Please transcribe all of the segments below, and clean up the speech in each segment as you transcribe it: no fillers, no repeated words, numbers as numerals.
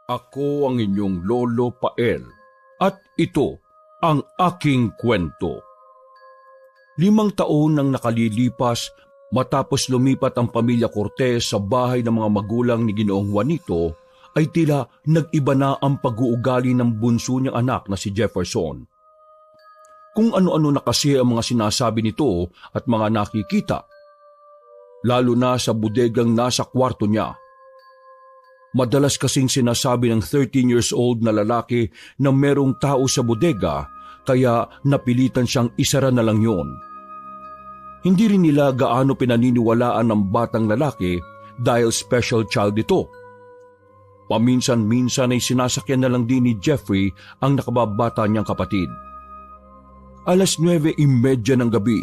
Ako ang inyong Lolo Pael at ito ang aking kwento. 5 taon nang nakalilipas matapos lumipat ang pamilya Cortez sa bahay ng mga magulang ni Ginoong Juanito ay tila nag-iba na ang pag-uugali ng bunso niyang anak na si Jefferson. Kung ano-ano na kasi ang mga sinasabi nito at mga nakikita, lalo na sa bodegang nasa kwarto niya. Madalas kasing sinasabi ng 13 years old na lalaki na merong tao sa bodega kaya napilitan siyang isara na lang yon. Hindi rin nila gaano pinaniniwalaan ng batang lalaki dahil special child ito. Paminsan-minsan ay sinasakyan na lang din ni Jeffrey ang nakababata niyang kapatid. 9:30 ng gabi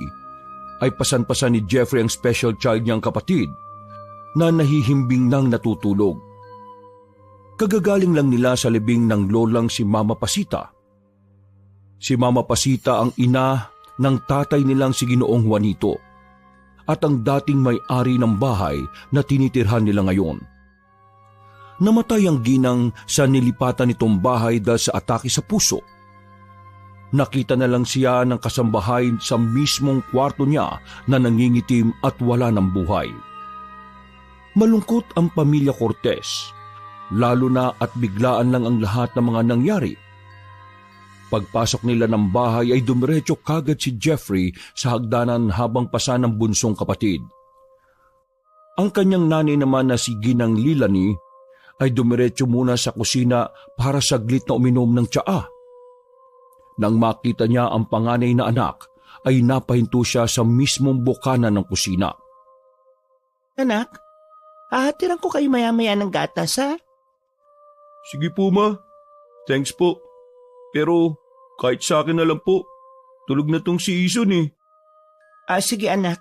ay pasan-pasan ni Jeffrey ang special child niyang kapatid na nahihimbing nang natutulog. Kagagaling lang nila sa libing ng lolang si Mama Pasita. Si Mama Pasita ang ina ng tatay nilang si Ginoong Juanito at ang dating may-ari ng bahay na tinitirhan nila ngayon. Namatay ang ginang sa nilipatan nitong bahay dahil sa atake sa puso. Nakita na lang siya ng kasambahay sa mismong kwarto niya na nangingitim at wala ng buhay. Malungkot ang pamilya Cortez, lalo na at biglaan lang ang lahat ng mga nangyari. Pagpasok nila ng bahay ay dumiretso kagad si Jeffrey sa hagdanan habang pasa ng bunsong kapatid. Ang kanyang nanay naman na si Ginang Lilani ay dumiretso muna sa kusina para saglit na uminom ng tsaa. Nang makita niya ang panganay na anak, ay napahinto siya sa mismong bukana ng kusina. Anak, hahatiran ko kayo maya-maya ng gatas, ha? Sige po, ma. Thanks po. Pero kahit sa akin na lang po. Tulog na tong si Ison eh. Sige anak.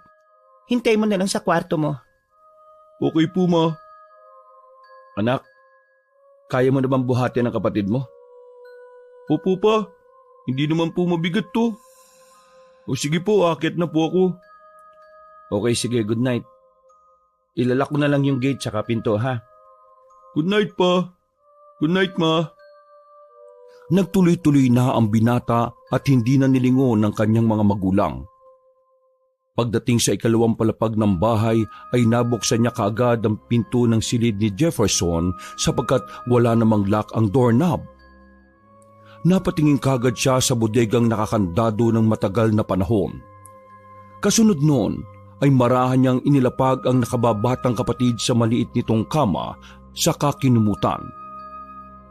Hintay mo na lang sa kwarto mo. Okay po, ma. Anak, kaya mo na bang buhatin ang kapatid mo? Opo pa. Hindi naman po mabigat to. O sige po, akit na po ako. Okay, sige, good night. Ilalak ko na lang yung gate tsaka pinto, ha? Good night pa. Good night, ma. Nagtuloy-tuloy na ang binata at hindi na nilingon ng kanyang mga magulang. Pagdating sa 2 palapag ng bahay ay nabuksan niya kaagad ang pinto ng silid ni Jefferson sapagkat wala namang lock ang doorknob. Napatingin kagad siya sa bodegang nakakandado ng matagal na panahon. Kasunod noon ay marahan niyang inilapag ang nakababatang kapatid sa maliit nitong kama sa kakinumutan.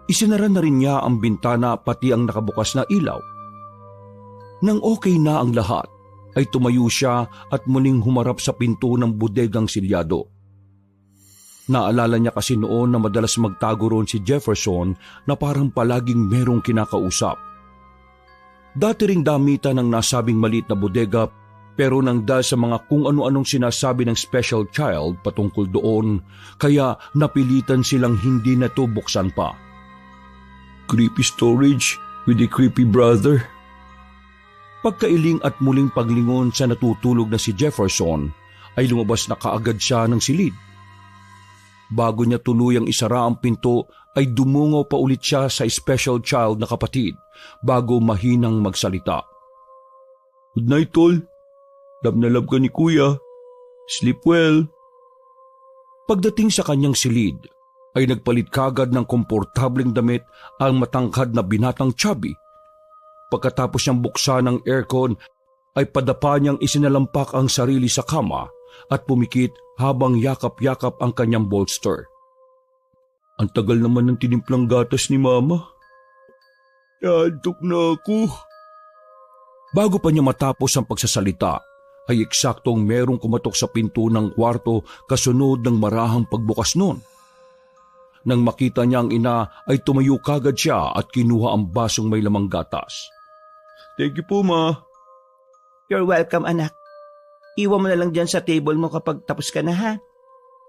Isinara na rin niya ang bintana pati ang nakabukas na ilaw. Nang okay na ang lahat, ay tumayo siya at muling humarap sa pinto ng bodegang silyado. Naalala niya kasi noon na madalas magtago roon si Jefferson na parang palaging merong kinakausap. Dati ring damitan ng nasabing maliit na bodega pero nang dahil sa mga kung ano-anong sinasabi ng special child patungkol doon, kaya napilitan silang hindi na ito buksan pa. Creepy storage with a creepy brother. Pagkailing at muling paglingon sa natutulog na si Jefferson, ay lumabas na kaagad siya ng silid. Bago niya tuluyang isara ang pinto, ay dumungaw pa ulit siya sa special child na kapatid bago mahinang magsalita. Good night, tol. Love na love ka ni kuya. Sleep well. Pagdating sa kanyang silid, ay nagpalit kagad ng komportableng damit ang matangkad na binatang chubby. Pagkatapos niyang buksan ng aircon, ay padapa niyang isinalampak ang sarili sa kama at pumikit habang yakap-yakap ang kanyang bolster. Ang tagal naman ng tinimplang gatas ni Mama. Antok na ako. Bago pa niya matapos ang pagsasalita, ay eksaktong merong kumatok sa pinto ng kwarto kasunod ng marahang pagbukas noon. Nang makita niya ang ina ay tumayo kagad siya at kinuha ang basong may lamang gatas. Thank you po, Ma. You're welcome, anak. Iwan mo na lang dyan sa table mo kapag tapos ka na, ha?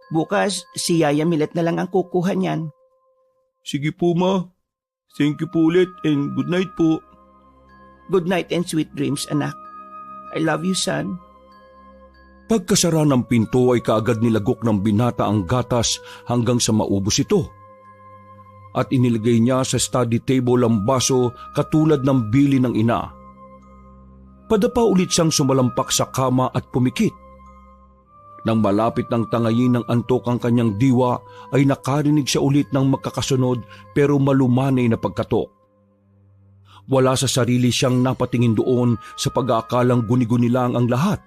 Bukas, si Yaya Milet na lang ang kukuha niyan. Sige po, Ma. Thank you po ulit and good night po. Good night and sweet dreams, anak. I love you, son. Pagkasara ng pinto ay kaagad nilagok ng binata ang gatas hanggang sa maubos ito. at inilagay niya sa study table ang baso katulad ng bili ng ina. Padapa ulit siyang sumalampak sa kama at pumikit. Nang malapit ng tangayin ng antok ang kanyang diwa, ay nakarinig siya ulit ng magkakasunod pero malumanay na pagkatok. Wala sa sarili siyang napatingin doon sa pag-aakalang guni-guni lang ang lahat.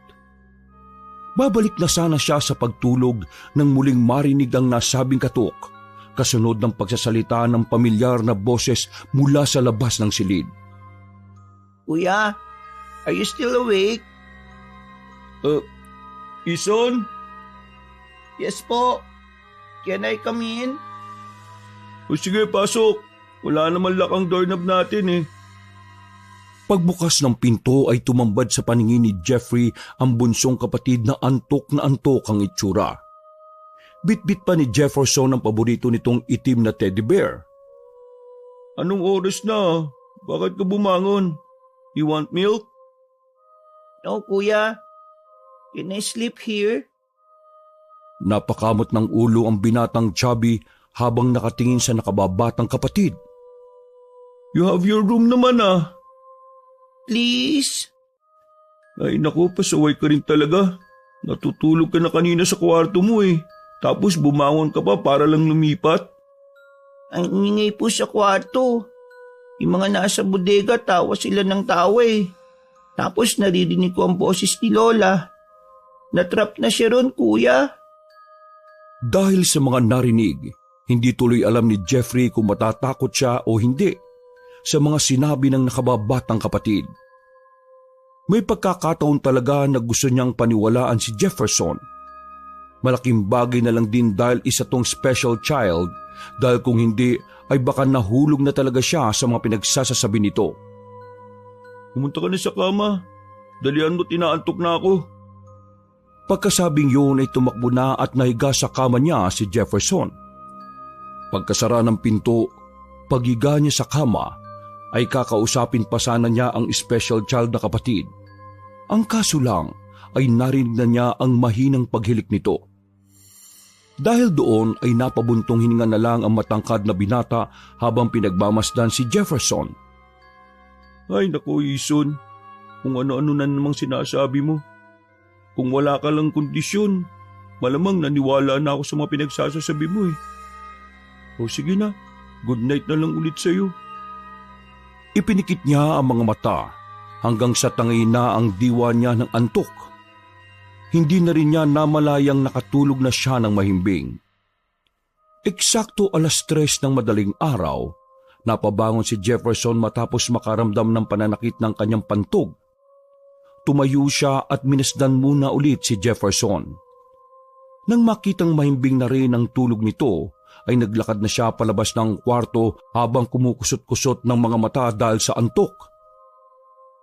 Babalik na sana siya sa pagtulog nang muling marinig ang nasabing katok, kasunod ng pagsasalita ng pamilyar na boses mula sa labas ng silid. Kuya, are you still awake? Ison? Yes po. Can I come in? O sige, pasok. Wala naman lakang doorknob natin eh. Pagbukas ng pinto ay tumambad sa paningin ni Jeffrey ang bunsong kapatid na antok ang itsura. Bit-bit pa ni Jefferson ang paborito nitong itim na teddy bear. Anong oras na? Bakit ka bumangon? You want milk? No, kuya. Can I sleep here? Napakamot ng ulo ang binatang chubby habang nakatingin sa nakababatang kapatid. You have your room naman ah. Please? Ay naku, pasaway ka rin talaga. Natutulog ka na kanina sa kwarto mo eh. Tapos bumangon ka pa para lang lumipat. Ang ingay po sa kwarto. Yung mga nasa bodega, tawa sila ng tawa eh. Tapos naririnig ko ang boses ni Lola. Natrap na siya ron, kuya. Dahil sa mga narinig, hindi tuloy alam ni Jeffrey kung matatakot siya o hindi sa mga sinabi ng nakababatang kapatid. May pagkakataon talaga na gusto niyang paniwalaan si Jefferson. Malaking bagay na lang din dahil isa tong special child, dahil kung hindi ay baka nahulog na talaga siya sa mga pinagsasasabi nito. Pumunta ka na sa kama. Dalian mo, tinaantok na ako. Pagkasabing yun ay tumakbo na at nahiga sa kama niya si Jefferson. Pagkasara ng pinto, paghiga niya sa kama, ay kakausapin pa sana niya ang special child na kapatid. Ang kaso lang ay narinig na niya ang mahinang paghilik nito. Dahil doon ay napabuntong hininga na lang ang matangkad na binata habang pinagmamasdan si Jefferson. Ay naku, Ison, kung ano-ano na namang sinasabi mo. Kung wala ka lang kondisyon, malamang naniwala na ako sa mga pinagsasasabi mo eh. O sige na, good night na lang ulit sa'yo. Ipinikit niya ang mga mata hanggang sa tangay na ang diwa niya ng antok. Hindi na rin niya namalayang nakatulog na siya ng mahimbing. Eksakto 3:00 ng madaling araw, napabangon si Jefferson matapos makaramdam ng pananakit ng kanyang pantog. Tumayo siya at minasdan muna ulit si Jefferson. Nang makitang mahimbing na rin ang tulog nito, ay naglakad na siya palabas ng kwarto habang kumukusot-kusot ng mga mata dahil sa antok.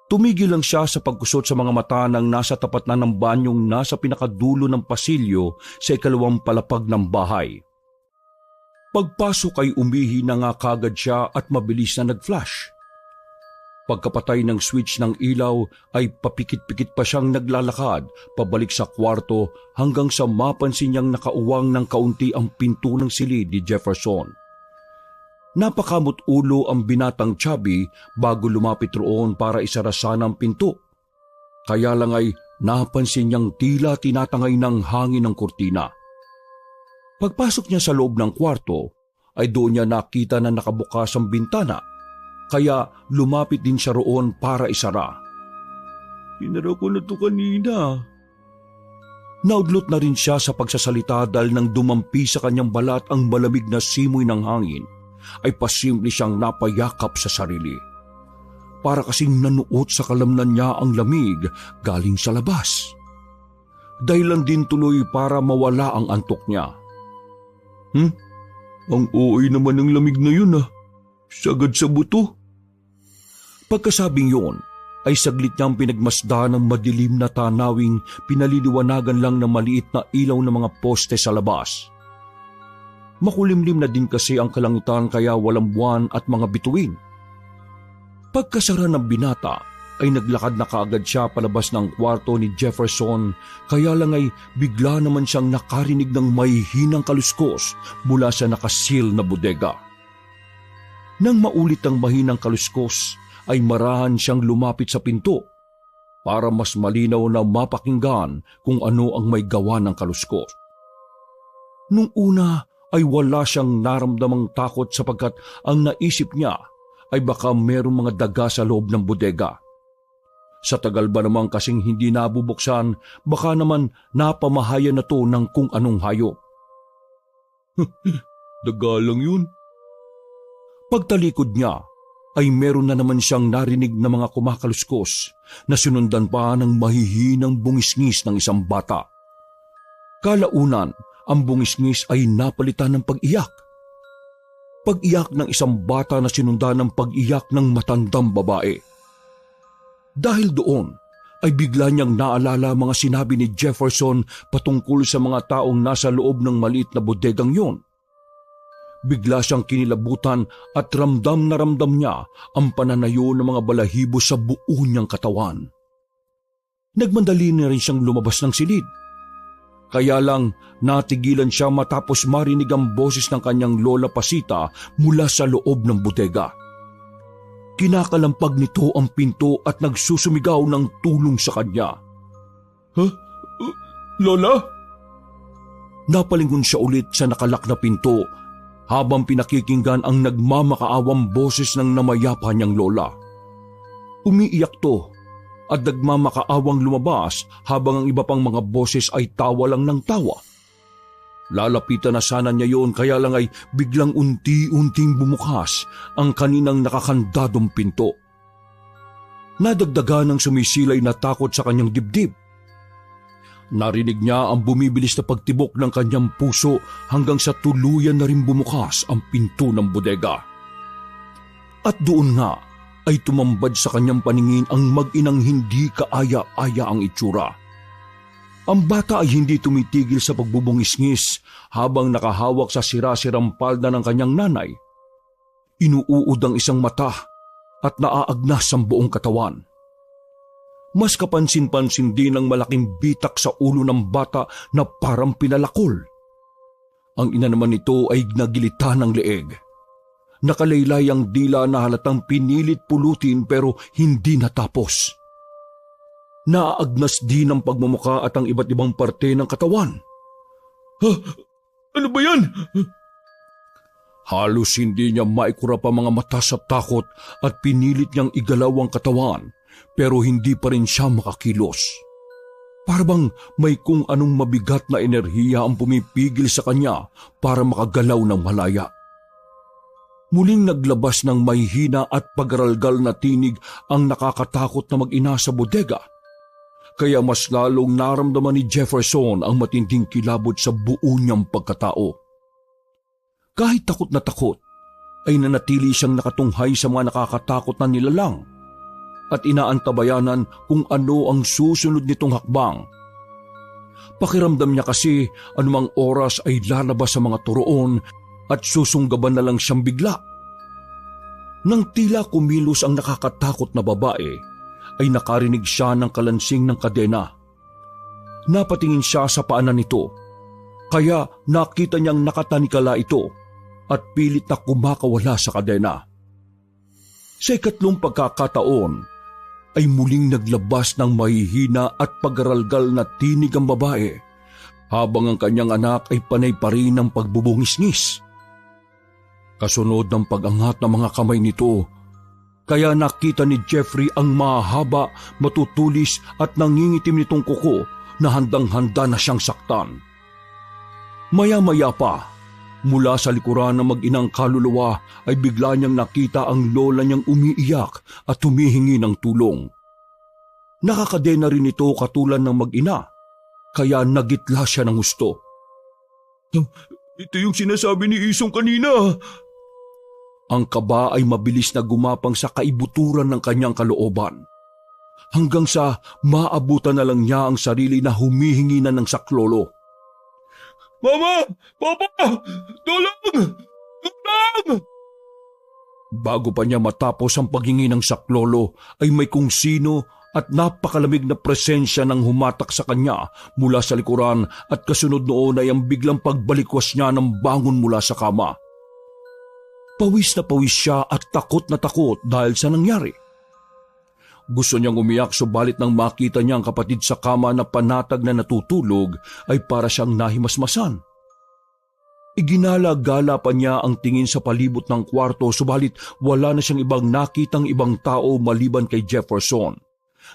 Tumigil lang siya sa pagkusot sa mga mata nang nasa tapat na ng banyong nasa pinakadulo ng pasilyo sa 2 palapag ng bahay. Pagpasok ay umihi na nga kagad siya at mabilis na nag-flash. Pagkapatay ng switch ng ilaw ay papikit-pikit pa siyang naglalakad pabalik sa kwarto hanggang sa mapansin niyang nakauwang ng kaunti ang pinto ng silid ni Jefferson. Napakamot ulo ang binatang chubby bago lumapit roon para isarasan ang pinto. Kaya lang ay napansin niyang tila tinatangay ng hangin ng kurtina. Pagpasok niya sa loob ng kwarto ay doon niya nakita na nakabukas ang bintana. Kaya lumapit din siya roon para isara. Sinara ko na to kanina. Naudlot na rin siya sa pagsasalita dahil nang dumampi sa kanyang balat ang malamig na simoy ng hangin, ay pasimple siyang napayakap sa sarili. Para kasing nanuot sa kalamnan niya ang lamig galing sa labas. Dahilan din tuloy para mawala ang antok niya. Ang OA naman ng lamig na yun ah. Sagad sa buto. Pagkasabing yun, ay saglit niyang pinagmasdan ng madilim na tanawing pinaliliwanagan lang ng maliit na ilaw ng mga poste sa labas. Makulimlim na din kasi ang kalangitan kaya walang buwan at mga bituin. Pagkasara ng binata, ay naglakad na kaagad siya palabas ng kwarto ni Jefferson kaya lang ay bigla naman siyang nakarinig ng may hinang kaluskos mula sa nakasil na bodega. Nang maulit ang mahinang kaluskos, ay marahan siyang lumapit sa pinto para mas malinaw na mapakinggan kung ano ang may gawa ng kaluskos. Nung una ay wala siyang naramdamang takot sapagkat ang naisip niya ay baka merong mga daga sa loob ng bodega. Sa tagal ba naman kasing hindi nabubuksan, baka naman napamahayan na to ng kung anong hayop. Daga lang yun. Pagtalikod niya, ay meron na naman siyang narinig na mga kumakaluskos na sinundan pa ng mahihinang bungisngis ng isang bata. Kalaunan, ang bungisngis ay napalitan ng pag-iyak. Pag-iyak ng isang bata na sinundan ng pag-iyak ng matandang babae. Dahil doon, ay bigla niyang naalala mga sinabi ni Jefferson patungkol sa mga taong nasa loob ng maliit na bodegang yon. Bigla siyang kinilabutan at ramdam na ramdam niya ang pananayo ng mga balahibo sa buo niyang katawan. Nagmandali na rin siyang lumabas ng silid. Kaya lang natigilan siya matapos marinig ang boses ng kanyang lola Pasita mula sa loob ng bodega. Kinakalampag nito ang pinto at nagsusumigaw ng tulong sa kanya. Lola? Napalingon siya ulit sa nakalak na pinto habang pinakikinggan ang nagmamakaawang boses ng namayapa niyang lola. Umiiyak to at nagmamakaawang lumabas habang ang iba pang mga boses ay tawa lang ng tawa. Lalapitan na sana niya yon kaya lang ay biglang unti-unting bumukas ang kaninang nakakandadong pinto. Nadagdagan ng sumisilay na takot sa kanyang dibdib. Narinig niya ang bumibilis na pagtibok ng kanyang puso hanggang sa tuluyan na rin bumukas ang pinto ng bodega. At doon nga ay tumambad sa kanyang paningin ang mag-inang hindi kaaya-aya ang itsura. Ang bata ay hindi tumitigil sa pagbubungis-ngis habang nakahawak sa sira-sirang palda ng kanyang nanay. Inuuod ang isang mata at naaagnas ang buong katawan. Mas kapansin-pansin din ang malaking bitak sa ulo ng bata na parang pinalakol. Ang ina naman nito ay nagilita ng leeg. Nakalaylay ang dila na halatang pinilit pulutin pero hindi natapos. Naaagnas din ang pagmumuka at ang iba't ibang parte ng katawan. Ano ba yan? Halos hindi niya maikurap ang mga mata sa takot at pinilit niyang igalaw ang katawan pero hindi pa rin siya makakilos. Parang may kung anong mabigat na enerhiya ang pumipigil sa kanya para makagalaw ng malaya. Muling naglabas ng may hina at pagaralgal na tinig ang nakakatakot na mag-ina sa bodega. Kaya mas lalong naramdaman ni Jefferson ang matinding kilabot sa buo niyang pagkatao. Kahit takot na takot, ay nanatili siyang nakatunghay sa mga nakakatakot na nilalang at inaantabayanan kung ano ang susunod nitong hakbang. Pakiramdam niya kasi anumang oras ay lalabas sa mga turoon at susunggaban na lang siyang bigla. Nang tila kumilos ang nakakatakot na babae, ay nakarinig siya ng kalansing ng kadena. Napatingin siya sa paanan nito, kaya nakita niyang nakatanikala ito at pilit na kumakawala sa kadena. Sa ikatlong pagkakataon, ay muling naglabas ng mahihina at pagaralgal na tinig ang babae, habang ang kanyang anak ay panay pa rin ng pagbubungis-ngis. Kasunod ng pag-angat ng mga kamay nito, kaya nakita ni Jeffrey ang mahaba, matutulis at nangingitim nitong kuko na handang-handa na siyang saktan. Maya-maya pa, mula sa likuran ng mag-inang kaluluwa ay bigla niyang nakita ang lola niyang umiiyak at humihingi ng tulong. Nakakadena rin ito katulad ng mag-ina, kaya nagitla siya ng husto. Ito yung sinasabi ni Isong kanina. Ang kaba ay mabilis na gumapang sa kaibuturan ng kanyang kalooban. Hanggang sa maabutan na lang niya ang sarili na humihingi na ng saklolo. Mama! Papa! Tulong! Tulong! Bago pa niya matapos ang paghingi ng saklolo ay may kung sino at napakalamig na presensya ng humatak sa kanya mula sa likuran at kasunod noon ay ang biglang pagbalikwas niya ng bangon mula sa kama. Pawis na pawis siya at takot na takot dahil sa nangyari. Gusto niyang umiyak subalit nang makita niya ang kapatid sa kama na panatag na natutulog ay para siyang nahimasmasan. Iginala-gala pa niya ang tingin sa palibot ng kwarto subalit wala na siyang ibang nakitang ibang tao maliban kay Jefferson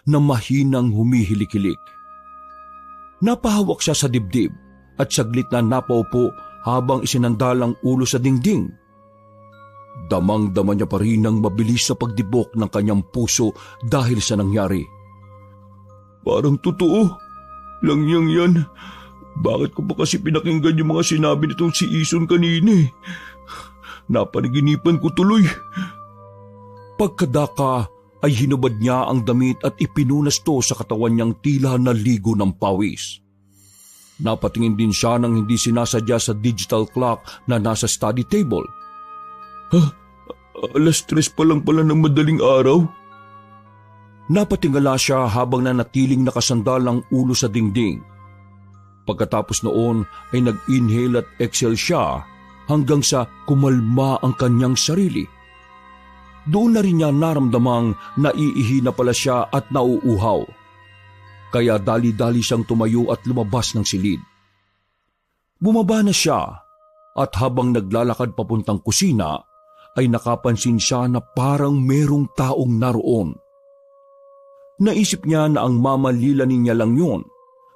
na mahinang humihilik-hilik. Napahawak siya sa dibdib at saglit na napaupo habang isinandal ang ulo sa dingding. Damang-dama niya pa rin ang mabilis na pagdibok ng kanyang puso dahil sa nangyari. Parang totoo. Langyang yan. Bakit ko ba kasi pinakinggan yung mga sinabi nitong si Ison kanina eh? Napanaginipan ko tuloy. Pagkadaka ay hinubad niya ang damit at ipinunas to sa katawan niyang tila naligo ng pawis. Napatingin din siya nang hindi sinasadya sa digital clock na nasa study table. Alas 3 pa lang pala ng madaling araw. Napatingala siya habang nanatiling nakasandal ang ulo sa dingding. Pagkatapos noon ay nag-inhale at exhale siya hanggang sa kumalma ang kanyang sarili. Doon na rin niya naramdamang naiihi na pala siya at nauuhaw. Kaya dali-dali siyang tumayo at lumabas ng silid. Bumaba na siya at habang naglalakad papuntang kusina, ay nakapansin siya na parang merong taong naroon. Naisip niya na ang mamalilanin niya lang yun,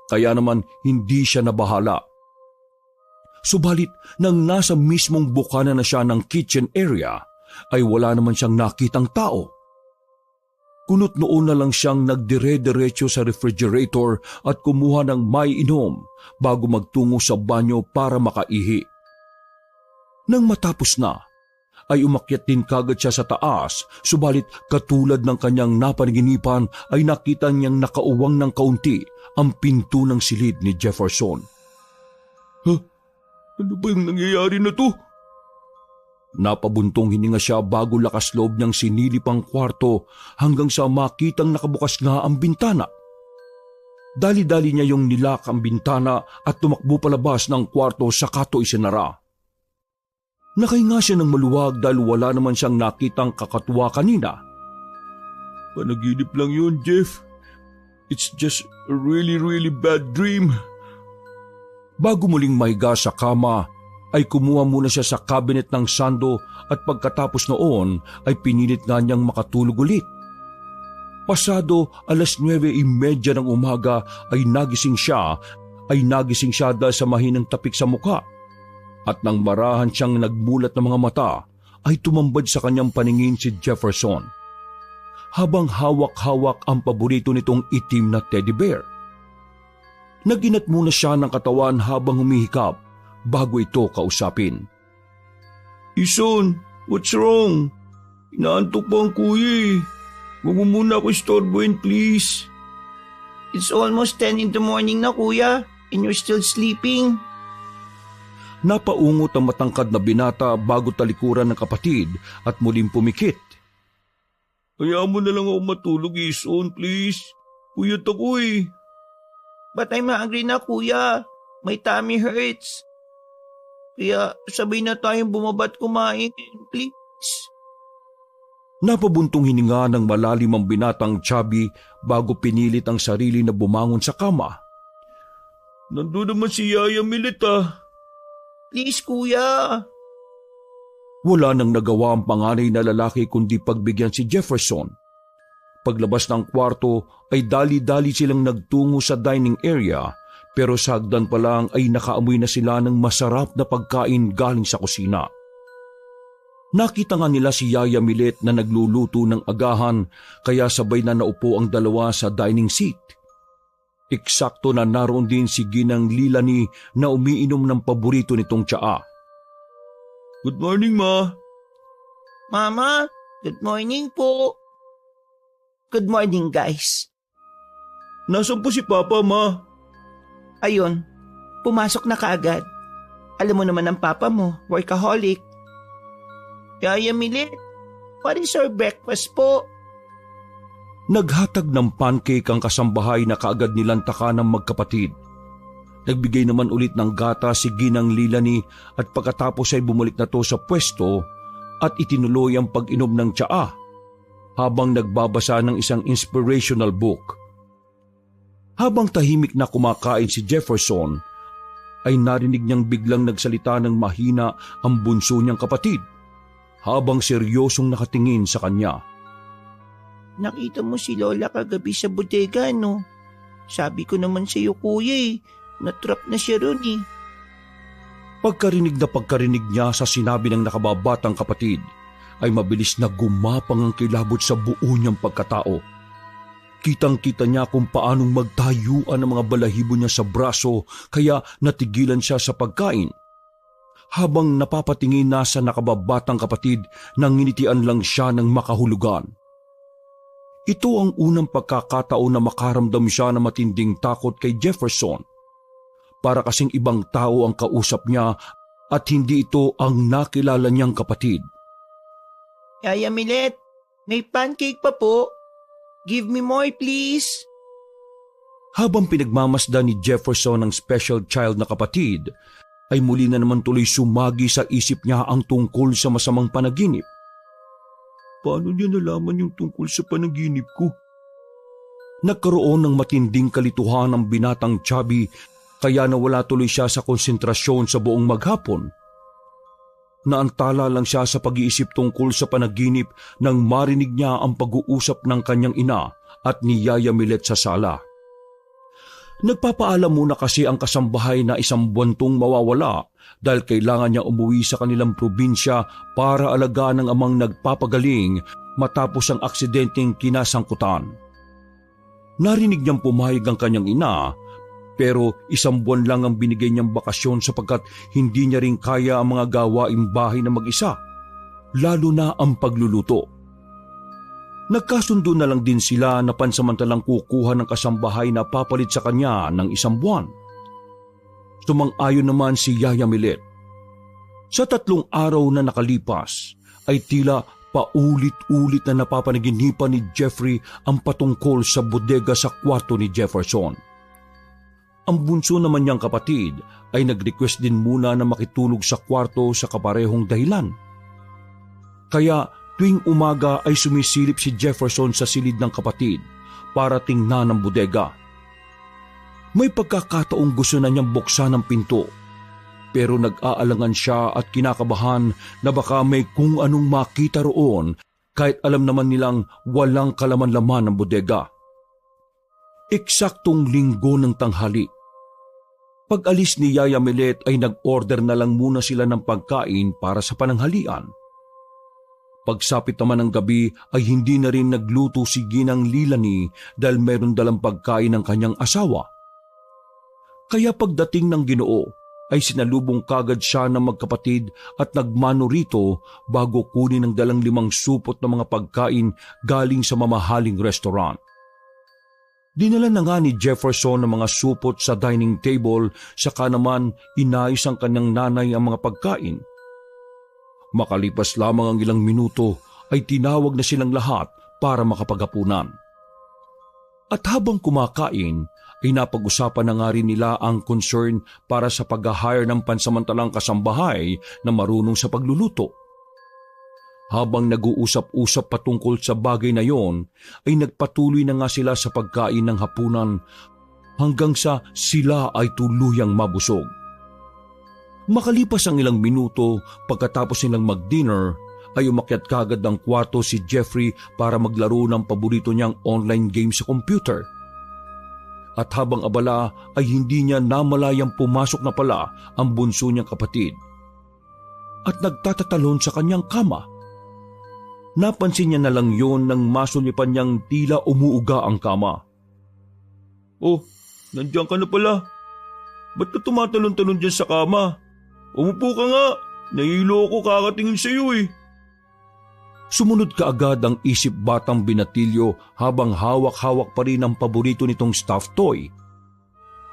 kaya naman hindi siya nabahala. Subalit nang nasa mismong bukana na siya ng kitchen area, ay wala naman siyang nakitang tao. Kunot noon na lang siyang nagdire-diretso sa refrigerator at kumuha ng may inom bago magtungo sa banyo para makaihi. Nang matapos na, ay umakyat din kagad siya sa taas, subalit katulad ng kanyang napanaginipan ay nakita niyang nakauwang ng kaunti ang pinto ng silid ni Jefferson. Ano ba yung nangyayari na to? Napabuntong hininga siya bago lakas loob niyang sinilip ang kwarto hanggang sa makitang nakabukas nga ang bintana. Dali-dali niya yung nilak ang bintana at tumakbo palabas ng kwarto saka to isinara. Nakahinga siya ng maluwag dahil wala naman siyang nakitang kakatwa kanina. Panaginip lang yun, Jeff. It's just a really bad dream. Bago muling mahiga sa kama, ay kumuha muna siya sa cabinet ng sando at pagkatapos noon ay pinilit nga niyang makatulog ulit. Pasado 9:30 ng umaga ay nagising siya dahil sa mahinang tapik sa muka. At nang marahan siyang nagmulat ng mga mata, ay tumambad sa kanyang paningin si Jefferson. Habang hawak-hawak ang paborito nitong itim na teddy bear. Naginat muna siya ng katawan habang humihikap bago ito kausapin. Ison, what's wrong? Inaantok pa ang kuya eh. Huwag mo muna ako istorbohin, please. It's almost 10 in the morning na, kuya, and you're still sleeping. Napaungot ang matangkad na binata bago talikuran ng kapatid at muling pumikit. Kaya mo na lang ako matulog, Ison, please. Puyat ako eh. But I'm hungry na, kuya. My tummy hurts. Kaya sabay na tayong bumabat kumain, please. Napabuntong hininga ng malalim ang binatang chubby bago pinilit ang sarili na bumangon sa kama. Nandun naman si Yaya Milit ah. Please, kuya. Wala nang nagawa ang panganay na lalaki kundi pagbigyan si Jefferson. Paglabas ng kwarto ay dali-dali silang nagtungo sa dining area pero sa hagdan pa lang ay nakaamoy na sila ng masarap na pagkain galing sa kusina. Nakita nga nila si Yaya Milit na nagluluto ng agahan kaya sabay na naupo ang dalawa sa dining seat. Eksakto na naroon din si Ginang Lilani na umiinom ng paborito nitong tsaa. Good morning, Ma. Mama, good morning po. Good morning, guys. Nasaan po si Papa, Ma? Ayun, pumasok na kaagad. Alam mo naman ang papa mo, workaholic. Yaya Milit, what is our breakfast po? Naghatag ng pancake ang kasambahay na kaagad nilantaka ng magkapatid. Nagbigay naman ulit ng gata si Ginang Lilani at pagkatapos ay bumalik na to sa pwesto, at itinuloy ang pag-inom ng tsaa habang nagbabasa ng isang inspirational book. Habang tahimik na kumakain si Jefferson, ay narinig niyang biglang nagsalita ng mahina ang bunso niyang kapatid habang seryosong nakatingin sa kanya. Nakita mo si Lola kagabi sa bodega, no? Sabi ko naman sa iyo, kuya natrap na siya ron eh. Pagkarinig niya sa sinabi ng nakababatang kapatid, ay mabilis na gumapang ang kilabot sa buo niyang pagkatao. Kitang-kita niya kung paanong magtayuan ang mga balahibo niya sa braso kaya natigilan siya sa pagkain. Habang napapatingin na sa nakababatang kapatid, nanginitian lang siya ng makahulugan. Ito ang unang pagkakataon na makaramdam siya ng matinding takot kay Jefferson. Para kasing ibang tao ang kausap niya at hindi ito ang nakilala niyang kapatid. Yaya Milet, may pancake pa po. Give me more please. Habang pinagmamasdan ni Jefferson ang special child na kapatid, ay muli na naman tuloy sumagi sa isip niya ang tungkol sa masamang panaginip. Paano niya nalaman yung tungkol sa panaginip ko? Nagkaroon ng matinding kalituhan ang binatang Chubby kaya nawala tuloy siya sa konsentrasyon sa buong maghapon. Naantala lang siya sa pag-iisip tungkol sa panaginip nang marinig niya ang pag-uusap ng kanyang ina at ni Yaya Milet sa sala. Nagpapaalam muna kasi ang kasambahay na isang buwan tong mawawala dahil kailangan niya umuwi sa kanilang probinsya para alagaan ng amang nagpapagaling matapos ang aksidenteng kinasangkutan. Narinig niyang pumayag ang kanyang ina pero 1 buwan lang ang binigay niyang bakasyon sapagkat hindi niya rin kaya ang mga gawaing bahay na mag-isa, lalo na ang pagluluto. Nagkasundo na lang din sila na pansamantalang kukuha ng kasambahay na papalit sa kanya ng 1 buwan. Sumang-ayon naman si Yaya Milet. Sa 3 araw na nakalipas ay tila paulit-ulit na napapanaginipan ni Jeffrey ang patungkol sa bodega sa kwarto ni Jefferson. Ang bunso naman niyang kapatid ay nag-request din muna na makitulog sa kwarto sa kaparehong dahilan. Kaya tuwing umaga ay sumisilip si Jefferson sa silid ng kapatid para tingnan ang bodega. May pagkakataong gusto na niyang buksan ang pinto, pero nag-aalangan siya at kinakabahan na baka may kung anong makita roon kahit alam naman nilang walang kalaman-laman ang bodega. Eksaktong linggo ng tanghali. Pag-alis ni Yaya Milet ay nag-order na lang muna sila ng pagkain para sa pananghalian. Pagsapit naman ng gabi ay hindi na rin nagluto si Ginang Lilani dahil meron dalang pagkain ng kanyang asawa. Kaya pagdating ng Ginoo ay sinalubong kagad siya ng magkapatid at nagmano rito bago kunin ang dalang 5 supot na mga pagkain galing sa mamahaling restaurant. Dinala na nga ni Jefferson ang mga supot sa dining table saka naman inayos ang kanyang nanay ang mga pagkain. Makalipas lamang ang ilang minuto ay tinawag na silang lahat para makapaghapunan. At habang kumakain ay napag-usapan na nga rin nila ang concern para sa pag-hire ng pansamantalang kasambahay na marunong sa pagluluto. Habang nag-uusap-usap patungkol sa bagay na yon, ay nagpatuloy na nga sila sa pagkain ng hapunan hanggang sa sila ay tuluyang mabusog. Makalipas ang ilang minuto pagkatapos nilang mag-dinner, ay umakyat kagad ng kwarto si Jeffrey para maglaro ng paborito niyang online game sa computer. At habang abala ay hindi niya namalayang pumasok na pala ang bunso niyang kapatid at nagtatatalon sa kanyang kama. Napansin niya na lang yon nang masunyipan niyang tila umuuga ang kama. Oh, nandiyan ka na pala. Ba't ka tumatalon-talon dyan sa kama? Umupo ka nga, nahilo ako kakatingin sa iyo eh. Sumunod kaagad ang isip batang binatilyo habang hawak-hawak pa rin ang paborito nitong stuffed toy.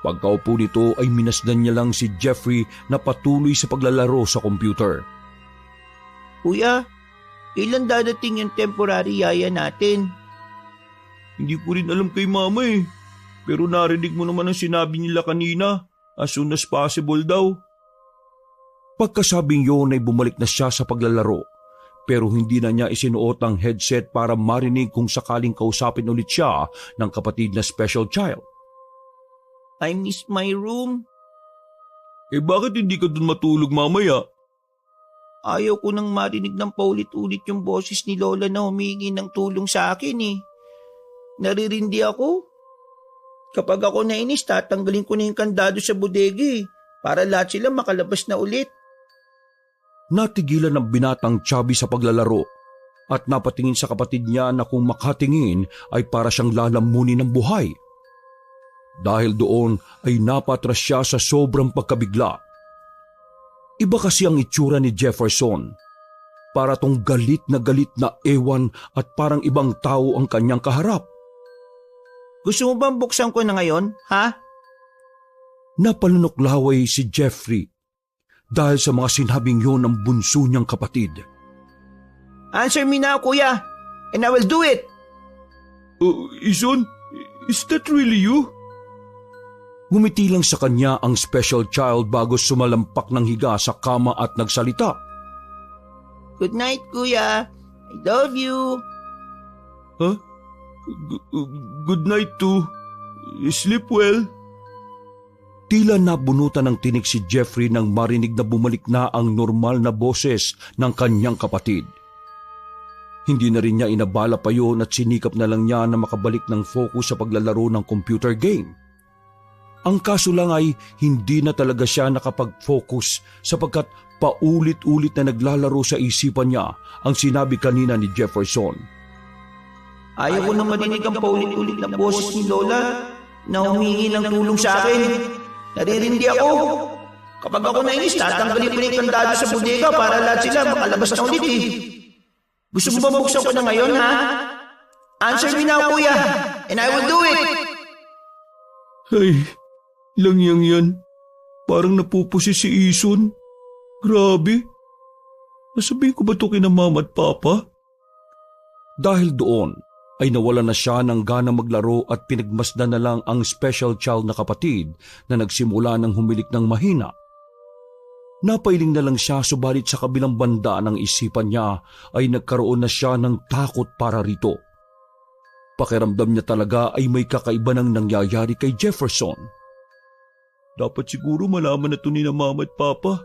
Pagkaupo nito ay minasdan niya lang si Jeffrey na patuloy sa paglalaro sa computer. Kuya, kailan dadating yung temporary yaya natin? Hindi ko rin alam kay mama eh. Pero narinig mo naman ang sinabi nila kanina. As soon as possible daw. Pagkasabing yun ay bumalik na siya sa paglalaro. pero hindi na niya isinuot ang headset para marinig kung sakaling kausapin ulit siya ng kapatid na special child. I miss my room. Bakit hindi ka dun matulog mamaya? Ayaw ko nang marinig ng paulit-ulit yung boses ni Lola na humingi ng tulong sa akin eh. Naririndi ako. Kapag ako nainis, tatanggalin ko na yung kandado sa bodega para lahat sila makalabas na ulit. Natigilan ng binatang Chubby sa paglalaro at napatingin sa kapatid niya na kung makatingin ay para siyang lalamunin ng buhay. Dahil doon ay napatras siya sa sobrang pagkabigla. Iba kasi ang itsura ni Jefferson. Para tong galit na ewan at parang ibang tao ang kanyang kaharap. Gusto mo bang buksan ko na ngayon, ha? Napalunoklaway si Jeffrey dahil sa mga sinabing yun ng bunso niyang kapatid. Answer me now, kuya, and I will do it. Ison, is that really you? Ngumiti lang sa kanya ang special child bago sumalampak ng higa sa kama at nagsalita. Good night, kuya. I love you. Huh? Good night too. Sleep well. Tila nabunutan ng tinik si Jeffrey nang marinig na bumalik na ang normal na boses ng kanyang kapatid. Hindi na rin niya inabala pa yun at sinikap na lang niya na makabalik ng focus sa paglalaro ng computer game. Ang kaso lang ay hindi na talaga siya nakapag-focus sapagkat paulit-ulit na naglalaro sa isipan niya ang sinabi kanina ni Jefferson. Ayaw ko na marinig ang paulit-ulit na boses ni Lola na humingi ng tulong sa akin. Naririndi ako. Kapag ako nainis, tatanggalin ko na yung kandado sa bodega para lahat sila makalabas na ulit eh. Gusto mo ba buksan ko na ngayon, ha? Answer me now, kuya, and I will do it. Ay, langyang yan. Parang napupusi si Ison. Grabe. Nasabihin ko ba ito kina mama at papa? Dahil doon ay nawala na siya ng gana maglaro at pinagmasdan na lang ang special child na kapatid na nagsimula ng humilik ng mahina. Napailing na lang siya subalit sa kabilang banda ng isipan niya ay nagkaroon na siya ng takot para rito. Pakiramdam niya talaga ay may kakaiba nang nangyayari kay Jefferson. Dapat siguro malaman na ito ni na mama at papa.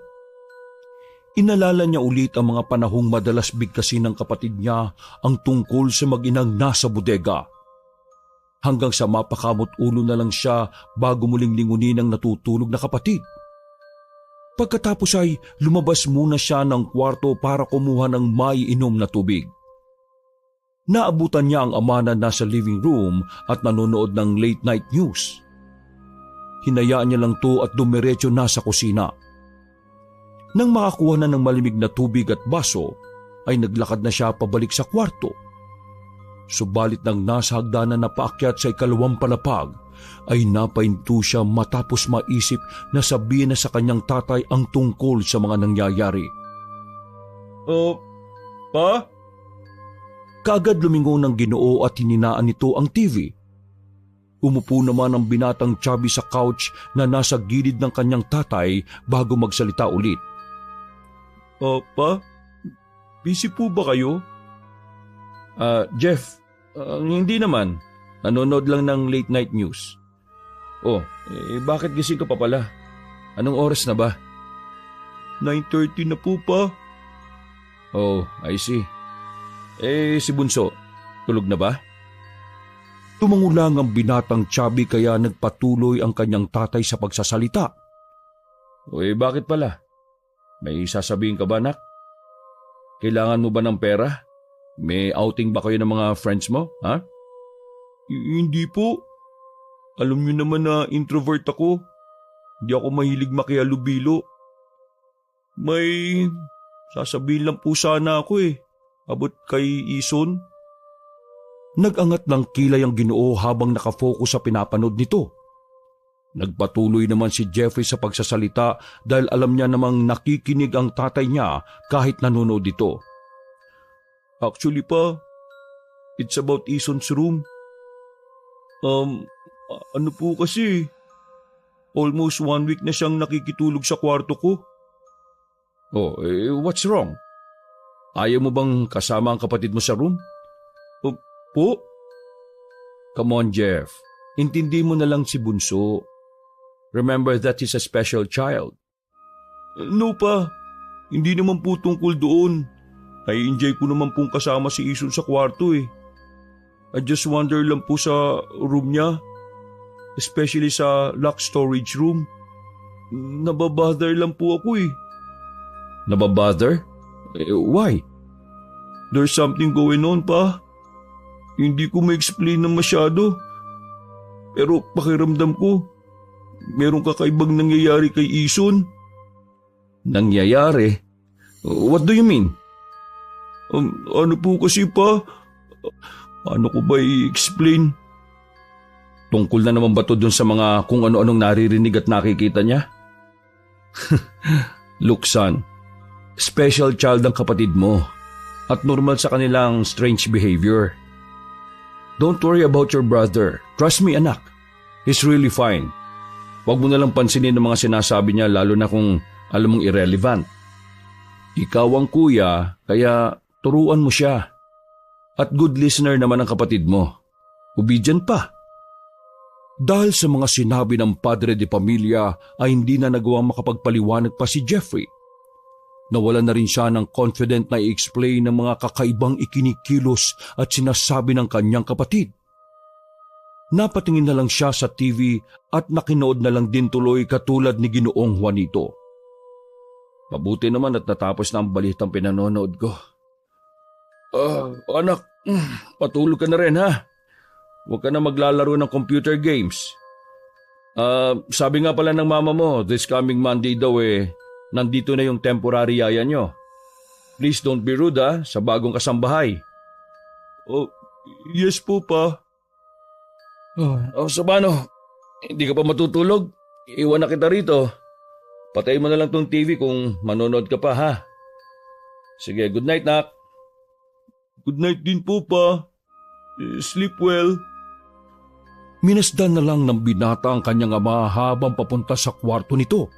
Inalala niya ulit ang mga panahong madalas bigkasin ng kapatid niya ang tungkol sa mag-inang nasa bodega. Hanggang sa mapakamot ulo na lang siya bago muling lingunin ang natutulog na kapatid. Pagkatapos ay lumabas muna siya ng kwarto para kumuha ng maiinom na tubig. Naabutan niya ang ama na nasa living room at nanonood ng late night news. Hinayaan niya lang to at dumiretso na sa kusina. Nang makakuha na ng malimig na tubig at baso, ay naglakad na siya pabalik sa kwarto. Subalit nang nasa hagdanan na paakyat sa ikalawang palapag, ay napahinto siya matapos maisip na sabihin na sa kanyang tatay ang tungkol sa mga nangyayari. Pa? Kaagad lumingon ng Ginoo at hininaan nito ang TV. Umupo naman ang binatang Chubby sa couch na nasa gilid ng kanyang tatay bago magsalita ulit. Pa? Busy po ba kayo? Jeff, hindi naman. Nanonood lang ng late night news. Bakit gising ka pa pala? Anong oras na ba? 9:30 na po pa. Oh, I see. Si Bunso, tulog na ba? Tumangulang ang binatang Chubby kaya nagpatuloy ang kanyang tatay sa pagsasalita. Bakit pala? May sasabihin ka ba, nak? Kailangan mo ba ng pera? May outing ba kayo ng mga friends mo, ha? Hindi po. Alam niyo naman na introvert ako. Hindi ako mahilig makihalubilo. May sasabihin lang po sana ako abot kay Ison. Nag-angat ng kilay ang Ginoo habang nakafocus sa pinapanood nito. Nagpatuloy naman si Jeffrey sa pagsasalita dahil alam niya namang nakikinig ang tatay niya kahit nanonood ito. Actually pa, it's about Ison's room. Ano po kasi, almost 1 week na siyang nakikitulog sa kwarto ko. What's wrong? Ayaw mo bang kasama ang kapatid mo sa room? Po? Come on, Jeff. Intindi mo na lang si Bunso. Remember that he's a special child. No pa. Hindi naman po tungkol doon. Nai-enjoy ko naman pong kasama si Ison sa kwarto eh. I just wonder lang po sa room niya. Especially sa lock storage room. Nababother lang po ako eh. Nababother? Why? There's something going on pa. Hindi ko ma-explain na masyado. Pero pakiramdam ko, merong kakaibang nangyayari kay Ison. Nangyayari? What do you mean? Ano po kasi pa? Ano ko ba i-explain? Tungkol na naman ba to dun sa mga kung ano-anong naririnig at nakikita niya? Look son, special child ang kapatid mo at normal sa kanilang strange behavior. Don't worry about your brother. Trust me anak, he's really fine. Huwag mo nalang pansinin ang mga sinasabi niya lalo na kung alam mong irrelevant. Ikaw ang kuya, kaya turuan mo siya. At good listener naman ang kapatid mo. Obedient pa. Dahil sa mga sinabi ng padre de pamilya ay hindi na nagawang makapagpaliwanag pa si Jeffrey. Nawalan na rin siya ng confident na i-explain ng mga kakaibang ikinikilos at sinasabi ng kanyang kapatid. Napatingin na lang siya sa TV at nakinood na lang din tuloy katulad ni Ginoong Juanito. Mabuti naman at natapos na ang balitang pinanonood ko. Anak, patulog ka na rin ha. Huwag ka na maglalaro ng computer games. Sabi nga pala ng mama mo, this coming Monday daw nandito na yung temporary yaya nyo. Please don't be rude sa bagong kasambahay. Yes po pa. So paano? Hindi ka pa matutulog? Iwan na kita rito. Patayin mo na lang tong TV kung manonood ka pa ha. Sige, good night nak. Good night din po pa. Sleep well. Minasdan na lang ng binata ang kanyang ama habang papunta sa kwarto nito.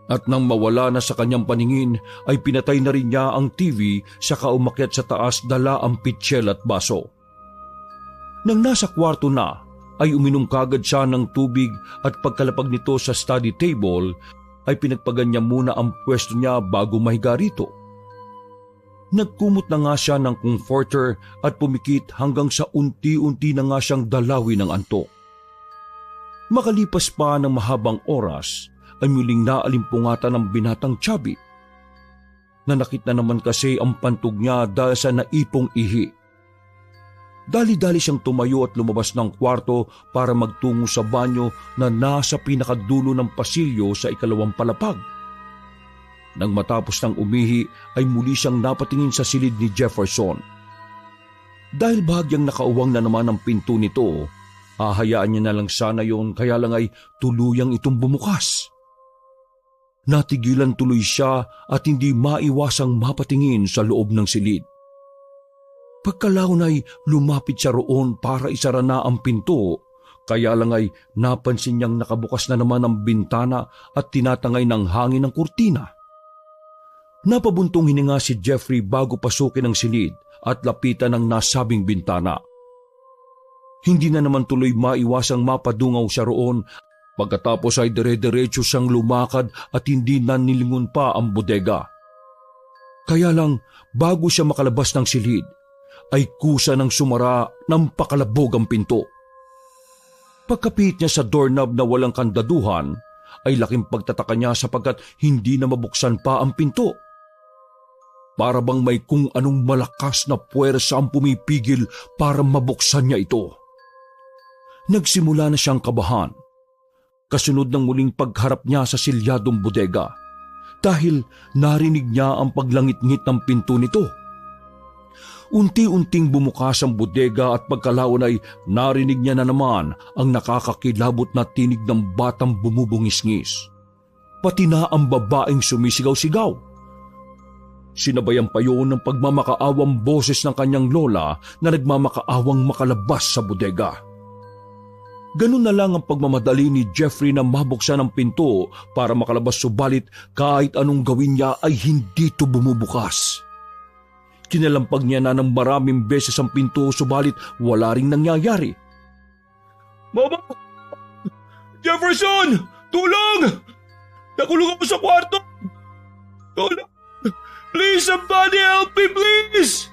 At nang mawala na sa kanyang paningin ay pinatay na rin niya ang TV saka umakyat sa taas dala ang pitsyel at baso. Nang nasa kwarto na ay uminom kagad siya ng tubig at pagkalapag nito sa study table ay pinagpagan niya muna ang pwesto niya bago mahiga rito. Nagkumot na nga siya ng comforter at pumikit hanggang sa unti-unti na nga siyang dalawin ng antok. Makalipas pa ng mahabang oras ay muling naalimpungatan ng binatang Chubby. Nanakit na naman kasi ang pantog niya dahil sa naipong ihi. Dali-dali siyang tumayo at lumabas ng kwarto para magtungo sa banyo na nasa pinakadulo ng pasilyo sa ikalawang palapag. Nang matapos ng umihi ay muli siyang napatingin sa silid ni Jefferson. Dahil bahagyang nakauwang na naman ang pinto nito, hahayaan niya na lang sana yon kaya lang ay tuluyang itong bumukas. Natigilan tuloy siya at hindi maiwasang mapatingin sa loob ng silid. Pagkalaon ay lumapit siya roon para isara na ang pinto, kaya lang ay napansin niyang nakabukas na naman ang bintana at tinatangay ng hangin ang kurtina. Napabuntong hininga si Jeffrey bago pasukin ang silid at lapitan ang nasabing bintana. Hindi na naman tuloy maiwasang mapadungaw siya roon. Pagkatapos ay dire-diretso siyang lumakad at hindi na nilingon pa ang bodega. Kaya lang bago siya makalabas ng silid, ay kusa ng sumara ng pakalabog ang pinto. Pagkapit niya sa doorknob na walang kandaduhan, ay laking pagtataka niya sapagkat hindi na mabuksan pa ang pinto. Para bang may kung anong malakas na puwersa ang pumipigil para mabuksan niya ito. Nagsimula na siyang kabahan. Kasunod ng muling pagharap niya sa silyadong bodega dahil narinig niya ang paglangit-ngit ng pinto nito. Unti-unting bumukas ang bodega at pagkalaon ay narinig niya na naman ang nakakakilabot na tinig ng batang bumubungis-ngis. Pati na ang babaeng sumisigaw-sigaw. Sinabayan pa yun ng pagmamakaawang boses ng kanyang lola na nagmamakaawang makalabas sa bodega. Ganun na lang ang pagmamadali ni Jeffrey na mabuksan ang pinto para makalabas subalit kahit anong gawin niya ay hindi ito bumubukas. Kinalampag niya na ng maraming beses ang pinto subalit wala ring nangyayari. Mama! Jefferson! Tulong! Nakulong ako sa kwarto! Tulong! Please, somebody help me, please!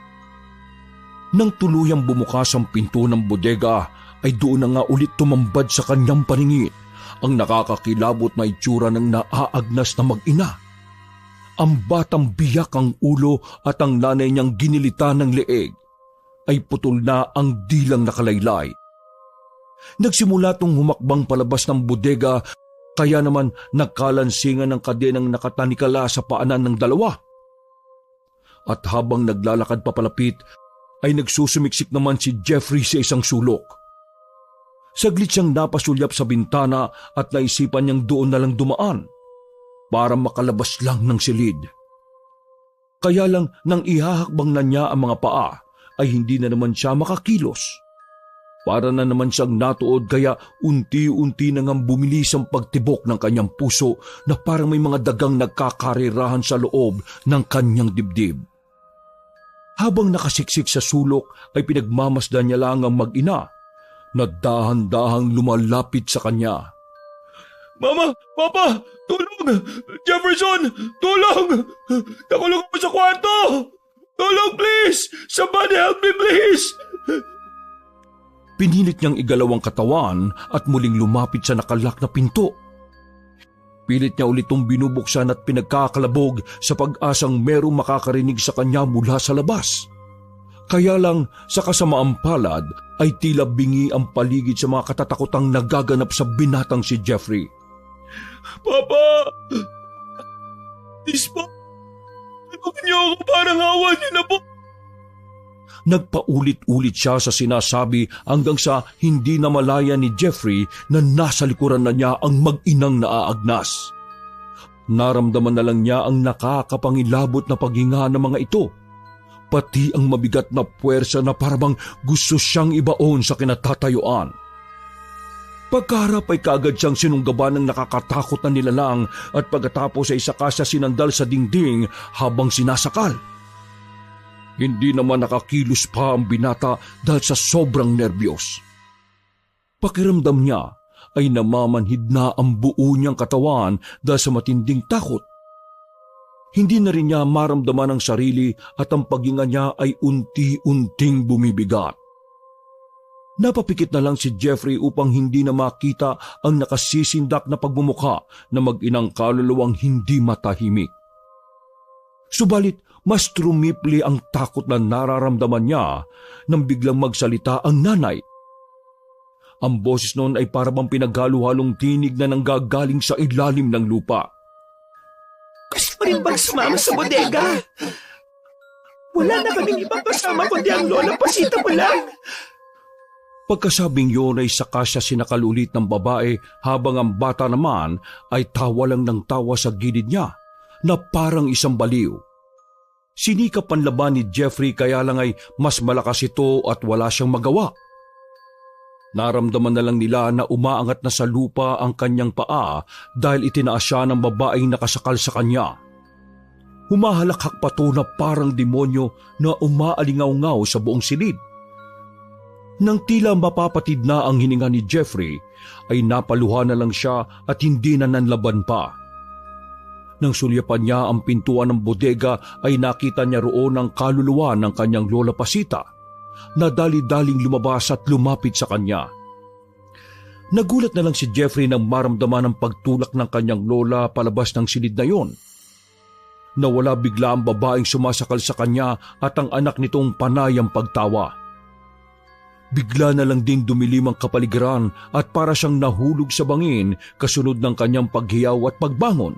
Nang tuluyang bumukas ang pinto ng bodega, ay doon na nga ulit tumambad sa kanyang paningin ang nakakakilabot na itsura ng naaagnas na mag-ina. Ang batang biyak ang ulo at ang nanay niyang ginilita ng leeg ay putol na ang dilang nakalaylay. Nagsimula tong humakbang palabas ng bodega kaya naman nagkalansingan ng kadenang nakatanikala sa paanan ng dalawa. At habang naglalakad papalapit ay nagsusumiksik naman si Jeffrey sa isang sulok. Saglit siyang napasulyap sa bintana at naisipan niyang doon na lang dumaan para makalabas lang ng silid. Kaya lang nang ihahakbang na niya ang mga paa ay hindi na naman siya makakilos. Para na naman siyang natuod kaya unti-unti na ngang bumilis ang pagtibok ng kanyang puso na parang may mga dagang nagkakarirahan sa loob ng kanyang dibdib. Habang nakasiksik sa sulok ay pinagmamasdan niya lang ang mag-ina na dahan-dahang lumalapit sa kanya. Mama! Papa! Tulong! Jefferson! Tulong! Nakulong ako sa kwarto! Tulong please! Somebody help me please! Pinilit niyang igalaw ang katawan at muling lumapit sa nakalak na pinto. Pilit niya ulit itong binubuksan at pinagkakalabog sa pag-asang merong makakarinig sa kanya mula sa labas. Kaya lang sa kasamaang palad ay tila bingi ang paligid sa mga katatakutang nagaganap sa binatang si Jeffrey. Papa! Please po! Tulungan niyo ako, parang awa niyo na po! Nagpaulit-ulit siya sa sinasabi hanggang sa hindi na malaya ni Jeffrey na nasa likuran na niya ang mag-inang naaagnas. Naramdaman na lang niya ang nakakapangilabot na paghinga ng mga ito, pati ang mabigat na puwersa na parang gusto siyang ibaon sa kinatatayuan. Pagkaharap ay kaagad siyang sinunggaban ng nakakatakot na nilalang at pagkatapos ay saka siya sinandal sa dingding habang sinasakal. Hindi naman nakakilos pa ang binata dahil sa sobrang nerbiyos. Pakiramdam niya ay namamanhid na ang buo niyang katawan dahil sa matinding takot. Hindi na rin niya maramdaman ang sarili at ang paghinga niya ay unti-unting bumibigat. Napapikit na lang si Jeffrey upang hindi na makita ang nakasisindak na pagbumuka na mag-inang kaluluwang hindi matahimik. Subalit, mas trumipli ang takot na nararamdaman niya nang biglang magsalita ang nanay. Ang boses noon ay parang pinaghalu-halong tinig na nanggagaling sa ilalim ng lupa. Gusto pa rin bang sumama sa bodega? Wala na kaming ibang kasama kundi ang Lola Pasita mo lang. Pagkasabing yun ay saka siya sinakalulit ng babae habang ang bata naman ay tawa lang ng tawa sa gilid niya na parang isang baliw. Sinikap ang laban ni Jeffrey kaya lang ay mas malakas ito at wala siyang magawa. Naramdaman na lang nila na umaangat na sa lupa ang kanyang paa dahil itinaas siya ng babaeng nakasakal sa kanya. Humahalakhak pa to na parang demonyo na umaalingaw-ngaw sa buong silid. Nang tila mapapatid na ang hininga ni Jeffrey, ay napaluha na lang siya at hindi na nanlaban pa. Nang sulyapan niya ang pintuan ng bodega ay nakita niya roon ang kaluluwa ng kanyang Lola Pasita na dali-daling lumabas at lumapit sa kanya. Nagulat na lang si Jeffrey nang maramdaman ang pagtulak ng kanyang lola palabas ng silid na yon. Nawala bigla ang babaeng sumasakal sa kanya at ang anak nitong panay ang pagtawa. Bigla na lang ding dumilim ang kapaligiran at para siyang nahulog sa bangin kasunod ng kanyang paghiyaw at pagbangon.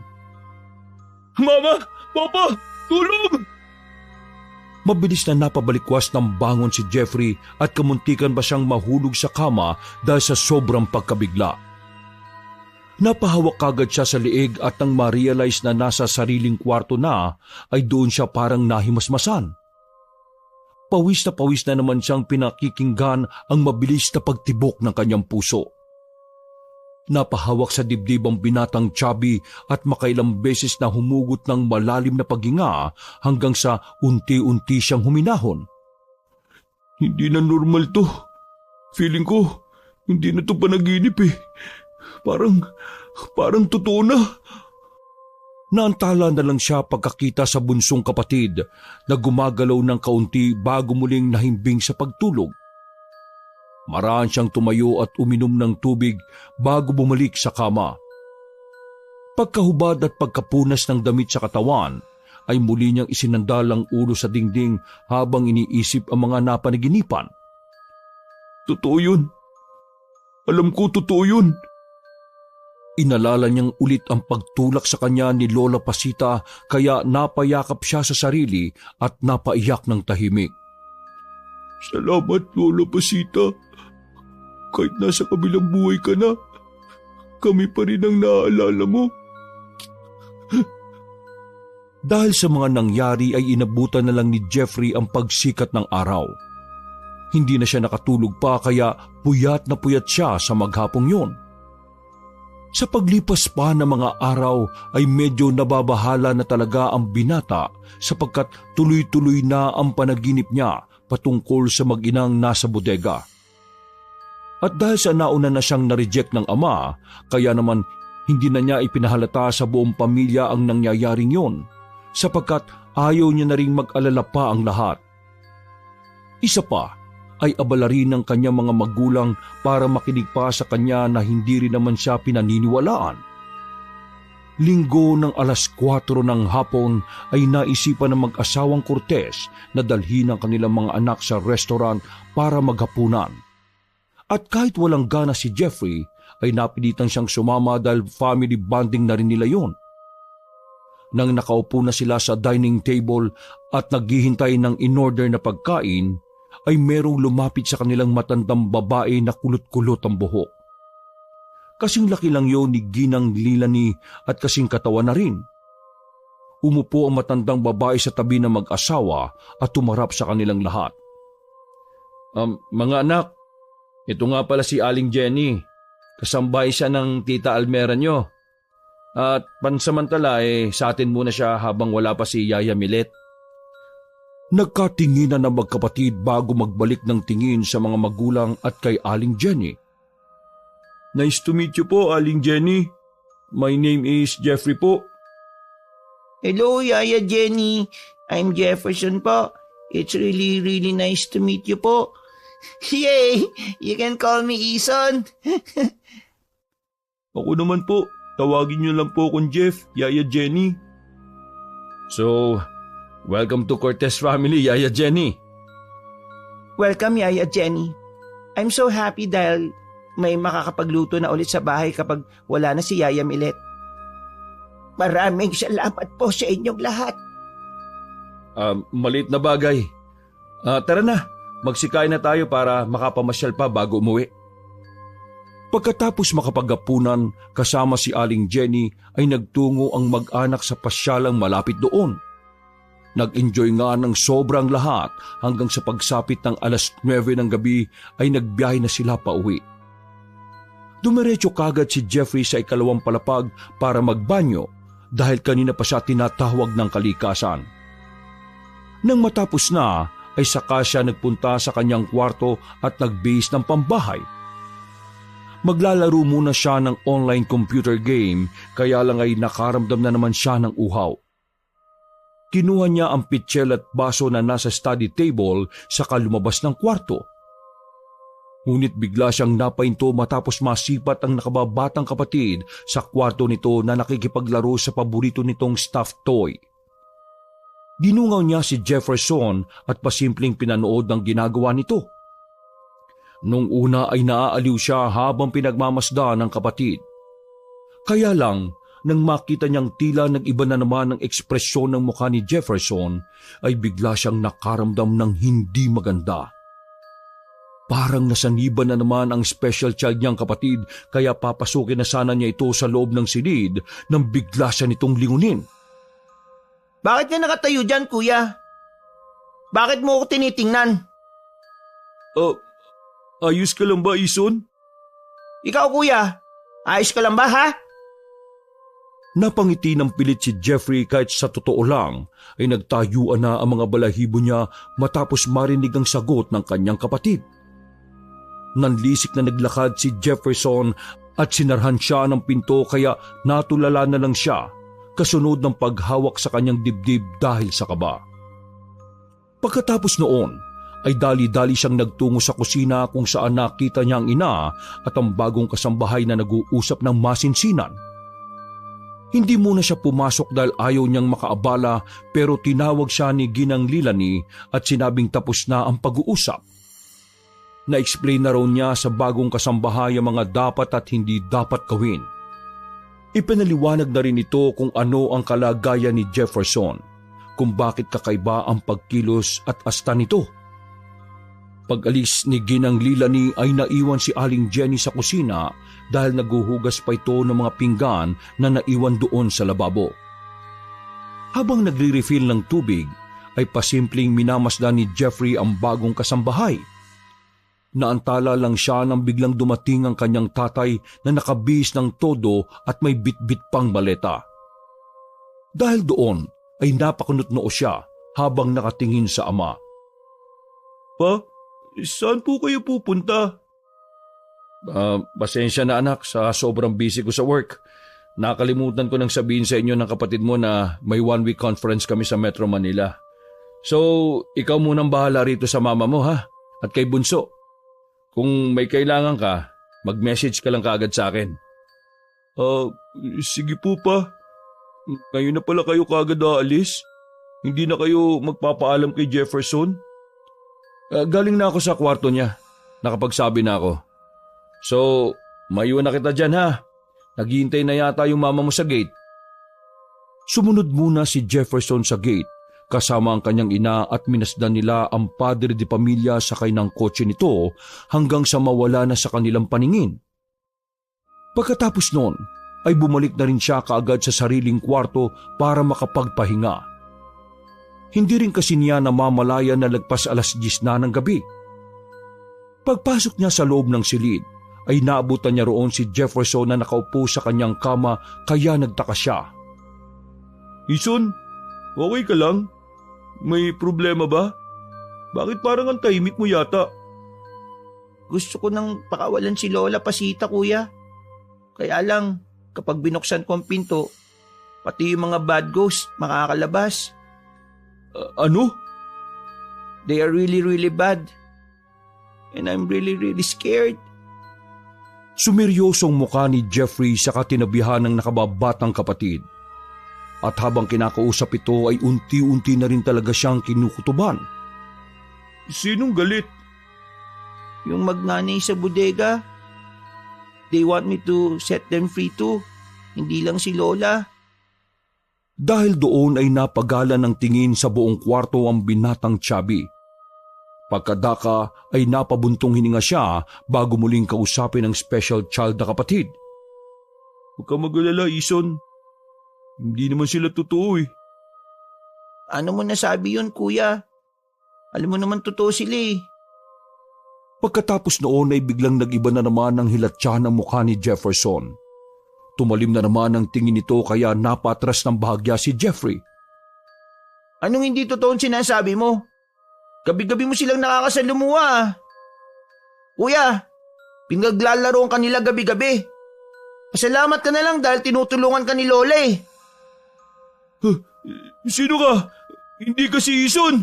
Mama! Papa! Tulong! Mabilis na napabalikwas ng bangon si Jeffrey at kamuntikan ba siyang mahulog sa kama dahil sa sobrang pagkabigla. Napahawak kagad siya sa liig at nang ma-realize na nasa sariling kwarto na ay doon siya parang nahimasmasan. Pawis na naman siyang pinakikinggan ang mabilis na pagtibok ng kanyang puso. Napahawak sa dibdib ang binatang chubby at makailang beses na humugot ng malalim na paghinga hanggang sa unti-unti siyang huminahon. Hindi na normal to. Feeling ko, hindi na to panaginip eh. Parang totoo na. Naantala na lang siya pagkakita sa bunsong kapatid na gumagalaw ng kaunti bago muling nahimbing sa pagtulog. Maraan siyang tumayo at uminom ng tubig bago bumalik sa kama. Pagkahubad at pagkapunas ng damit sa katawan, ay muli niyang isinandal ang ulo sa dingding habang iniisip ang mga napanaginipan. Totoo yun. Alam ko totoo yun. Inalala niyang ulit ang pagtulak sa kanya ni Lola Pasita kaya napayakap siya sa sarili at napaiyak ng tahimik. Salamat, Lola Pasita. Kahit nasa kabilang buhay ka na, kami pa rin ang naaalala mo. Dahil sa mga nangyari ay inabutan na lang ni Jeffrey ang pagsikat ng araw. Hindi na siya nakatulog pa kaya puyat na puyat siya sa maghapong yon. Sa paglipas pa ng mga araw ay medyo nababahala na talaga ang binata sapagkat tuloy-tuloy na ang panaginip niya patungkol sa mag-inang nasa bodega. At dahil sa nauna na siyang na-reject ng ama, kaya naman hindi na niya ipinahalata sa buong pamilya ang nangyayaring yon, sapagkat ayaw niya na ring mag-alala pa ang lahat. Isa pa ay abala rin ng kanyang mga magulang para makinig pa sa kanya na hindi rin naman siya pinaniniwalaan. Linggo ng 4:00 ng hapon ay naisipan ng mag-asawang Cortez na dalhin ang kanilang mga anak sa restaurant para maghapunan. At kahit walang gana si Jeffrey, ay napilitan siyang sumama dahil family bonding na rin nila yon. Nang nakaupo na sila sa dining table at naghihintay ng in-order na pagkain, ay merong lumapit sa kanilang matandang babae na kulot-kulot ang buhok. Kasing laki lang yon ni Ginang Lilani at kasing katawan na rin. Umupo ang matandang babae sa tabi ng mag-asawa at tumarap sa kanilang lahat. Mga anak, ito nga pala si Aling Jenny. Kasambay siya ng Tita Almera nyo. At pansamantala sa atin muna siya habang wala pa si Yaya Milet. Nagkatinginan na magkapatid bago magbalik ng tingin sa mga magulang at kay Aling Jenny. Nice to meet you po, Aling Jenny. My name is Jeffrey po. Hello, Yaya Jenny. I'm Jefferson po. It's really, really nice to meet you po. Yay! You can call me Ison. Ako naman po. Tawagin niyo lang po akong Jeff, Yaya Jenny. So, welcome to Cortez family, Yaya Jenny. Welcome, Yaya Jenny. I'm so happy dahil may makakapagluto na ulit sa bahay kapag wala na si Yaya Milet. Maraming salamat po sa inyong lahat. Maliit na bagay. Tara na, magsikain na tayo para makapamasyal pa bago umuwi. Pagkatapos makapaghapunan, kasama si Aling Jenny ay nagtungo ang mag-anak sa pasyalang malapit doon. Nag-enjoy nga ng sobrang lahat hanggang sa pagsapit ng 9:00 ng gabi ay nagbiyahe na sila pa uwi. Dumiretso kagad si Jeffrey sa ikalawang palapag para magbanyo dahil kanina pa siya tinatawag ng kalikasan. Nang matapos na ay saka siya nagpunta sa kanyang kwarto at nagbihis ng pambahay. Maglalaro muna siya ng online computer game kaya lang ay nakaramdam na naman siya ng uhaw. Kinuha niya ang pitsil at baso na nasa study table saka lumabas ng kwarto. Ngunit bigla siyang napahinto matapos masipat ang nakababatang kapatid sa kwarto nito na nakikipaglaro sa paborito nitong stuffed toy. Dinungaw niya si Jefferson at pasimpleng pinanood ng ginagawa nito. Nung una ay naaaliw siya habang pinagmamasdan ng kapatid. Kaya lang, nang makita niyang tila nag-iba na naman ang ekspresyon ng mukha ni Jefferson, ay bigla siyang nakaramdam ng hindi maganda. Parang nasaniban na naman ang special child niyang kapatid kaya papasukin na sana niya ito sa loob ng silid nang bigla siya nitong lingunin. Bakit ka nakatayo dyan, kuya? Bakit mo ako tinitingnan? Ayos ka lang ba, Ison? Ikaw, kuya. Ayos ka lang ba, ha? Napangiti ng pilit si Jeffrey kahit sa totoo lang ay nagtayuan na ang mga balahibo niya matapos marinig ang sagot ng kanyang kapatid. Nanlisik na naglakad si Jefferson at sinarhan siya ng pinto kaya natulala na lang siya kasunod ng paghawak sa kanyang dibdib dahil sa kaba. Pagkatapos noon ay dali-dali siyang nagtungo sa kusina kung saan nakita niya ang ina at ang bagong kasambahay na nag-uusap ng masinsinan. Hindi muna siya pumasok dahil ayaw niyang makaabala pero tinawag siya ni Ginang Lilani at sinabing tapos na ang pag-uusap. Na-explain na raw niya sa bagong kasambahay ang mga dapat at hindi dapat gawin. Ipinaliwanag na rin ito kung ano ang kalagayan ni Jefferson, kung bakit kakaiba ang pagkilos at asta nito. Pag-alis ni Ginang Lilani ay naiwan si Aling Jenny sa kusina dahil naguhugas pa ito ng mga pinggan na naiwan doon sa lababo. Habang nagre-refill ng tubig, ay pasimpleng minamasdan ni Jeffrey ang bagong kasambahay. Naantala lang siya nang biglang dumating ang kanyang tatay na nakabihis ng todo at may bitbit pang maleta. Dahil doon ay napakunot-noo siya habang nakatingin sa ama. Pa, saan po kayo pupunta? Pasensya na anak sa sobrang busy ko sa work. Nakalimutan ko nang sabihin sa inyo ng kapatid mo na may 1-week conference kami sa Metro Manila. So, ikaw munang bahala rito sa mama mo ha, at kay Bunso. Kung may kailangan ka, mag-message ka lang kaagad sa akin. Sige po pa. Ngayon na pala kayo kaagad aalis? Hindi na kayo magpapaalam kay Jefferson? Galing na ako sa kwarto niya. Nakapagsabi na ako. So, maiwan na kita dyan ha. Naghihintay na yata yung mama mo sa gate. Sumunod muna si Jefferson sa gate kasama ang kanyang ina at minasdan nila ang padre de pamilya sakay ng kotse nito hanggang sa mawala na sa kanilang paningin. Pagkatapos noon ay bumalik na rin siya kaagad sa sariling kwarto para makapagpahinga. Hindi rin kasi niya namamalaya na lagpas 10:00 na ng gabi. Pagpasok niya sa loob ng silid ay naabutan niya roon si Jefferson na nakaupo sa kanyang kama kaya nagtaka siya. Ison, okay ka lang? May problema ba? Bakit parang ang tahimik mo yata? Gusto ko nang pakawalan si Lola Pasita, kuya. Kaya lang, kapag binuksan ko ang pinto, pati yung mga bad ghosts makakalabas. Ano? They are really, really bad. And I'm really, really scared. Sumeryosong mukha ni Jeffrey sa katinabihan ng nakababatang kapatid. At habang kinakausap ito ay unti-unti na rin talaga siyang kinukutuban. Sinong galit? Yung magnanay sa bodega. They want me to set them free too. Hindi lang si Lola. Dahil doon ay napagalan ng tingin sa buong kwarto ang binatang Chubby. Pagkadaka ay napabuntong hininga siya bago muling kausapin ang special child na kapatid. Huwag ka mag-alala, Ison. Hindi naman sila totoo eh. Ano mo nasabi yun, kuya? Alam mo naman totoo sila eh. Pagkatapos noon ay biglang nag-iba na naman ang hilatya ng mukha ni Jefferson. Tumalim na naman ang tingin nito kaya napatras ng bahagya si Jeffrey. Anong hindi totoong sinasabi mo? Gabi-gabi mo silang nakakasalumuha ah. Kuya, pinaglalaroan ka nila gabi-gabi. Pasalamat ka na lang dahil tinutulungan ka ni Lola eh. Sino ka? Hindi ka si Ison.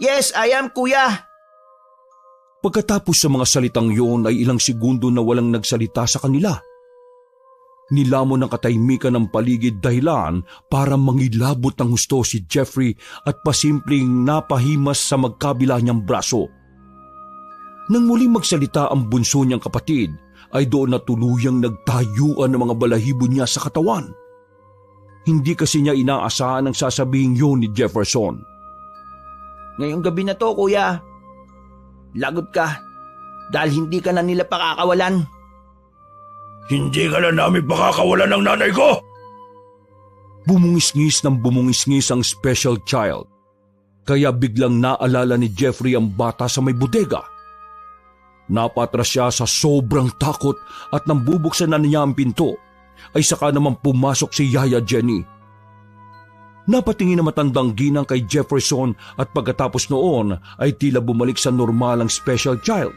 Yes, I am, kuya. Pagkatapos sa mga salitang yun ay ilang segundo na walang nagsalita sa kanila. Nilamon ng katahimikan ng paligid dahilan para mangilabot ng husto si Jeffrey at pasimpleng napahimas sa magkabila niyang braso. Nang muling magsalita ang bunso niyang kapatid, ay doon na tuluyang nagtayuan ng mga balahibo niya sa katawan. Hindi kasi niya inaasahan ang sasabihin yun ni Jefferson. Ngayong gabi na to, kuya. Lagot ka dahil hindi ka na nila pakakawalan. Hindi ka na namin pakakawalan ng nanay ko! Bumungis-ngis ng bumungis-ngis ang special child. Kaya biglang naalala ni Jeffrey ang bata sa may bodega. Napatras siya sa sobrang takot at nang bubuksan na niya ang pinto, ay saka naman pumasok si Yaya Jenny. Napatingin na matandang ginang kay Jefferson at pagkatapos noon ay tila bumalik sa normal ang special child.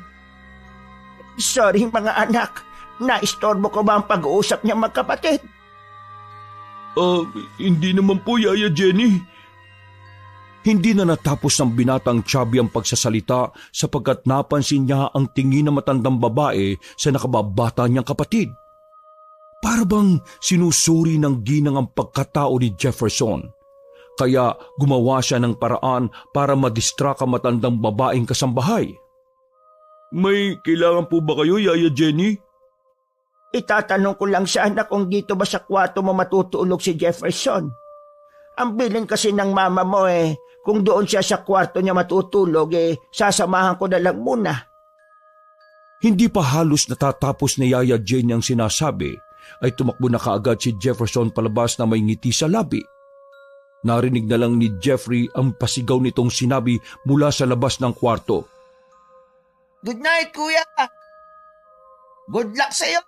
Sorry mga anak, naistorbo ko ba ang pag-uusap niya magkapatid? Hindi naman po, Yaya Jenny. Hindi na natapos ng binatang Chubby ang pagsasalita sapagkat napansin niya ang tingin ng matandang babae sa nakababata niyang kapatid. Para bang sinusuri ng ginang ang pagkatao ni Jefferson. Kaya gumawa siya ng paraan para madistract ang matandang babaeng kasambahay. May kailangan po ba kayo, Yaya Jenny? Itatanong ko lang sana kung dito ba sa kwarto mo matutulog si Jefferson. Ang bilin kasi ng mama mo kung doon siya sa kwarto niya matutulog sasamahan ko na lang muna. Hindi pa halos natatapos ni Yaya Jenny ang sinasabi ay tumakbo na kaagad si Jefferson palabas na may ngiti sa labi. Narinig na lang ni Jeffrey ang pasigaw nitong sinabi mula sa labas ng kwarto. Good night, kuya! Good luck sa'yo!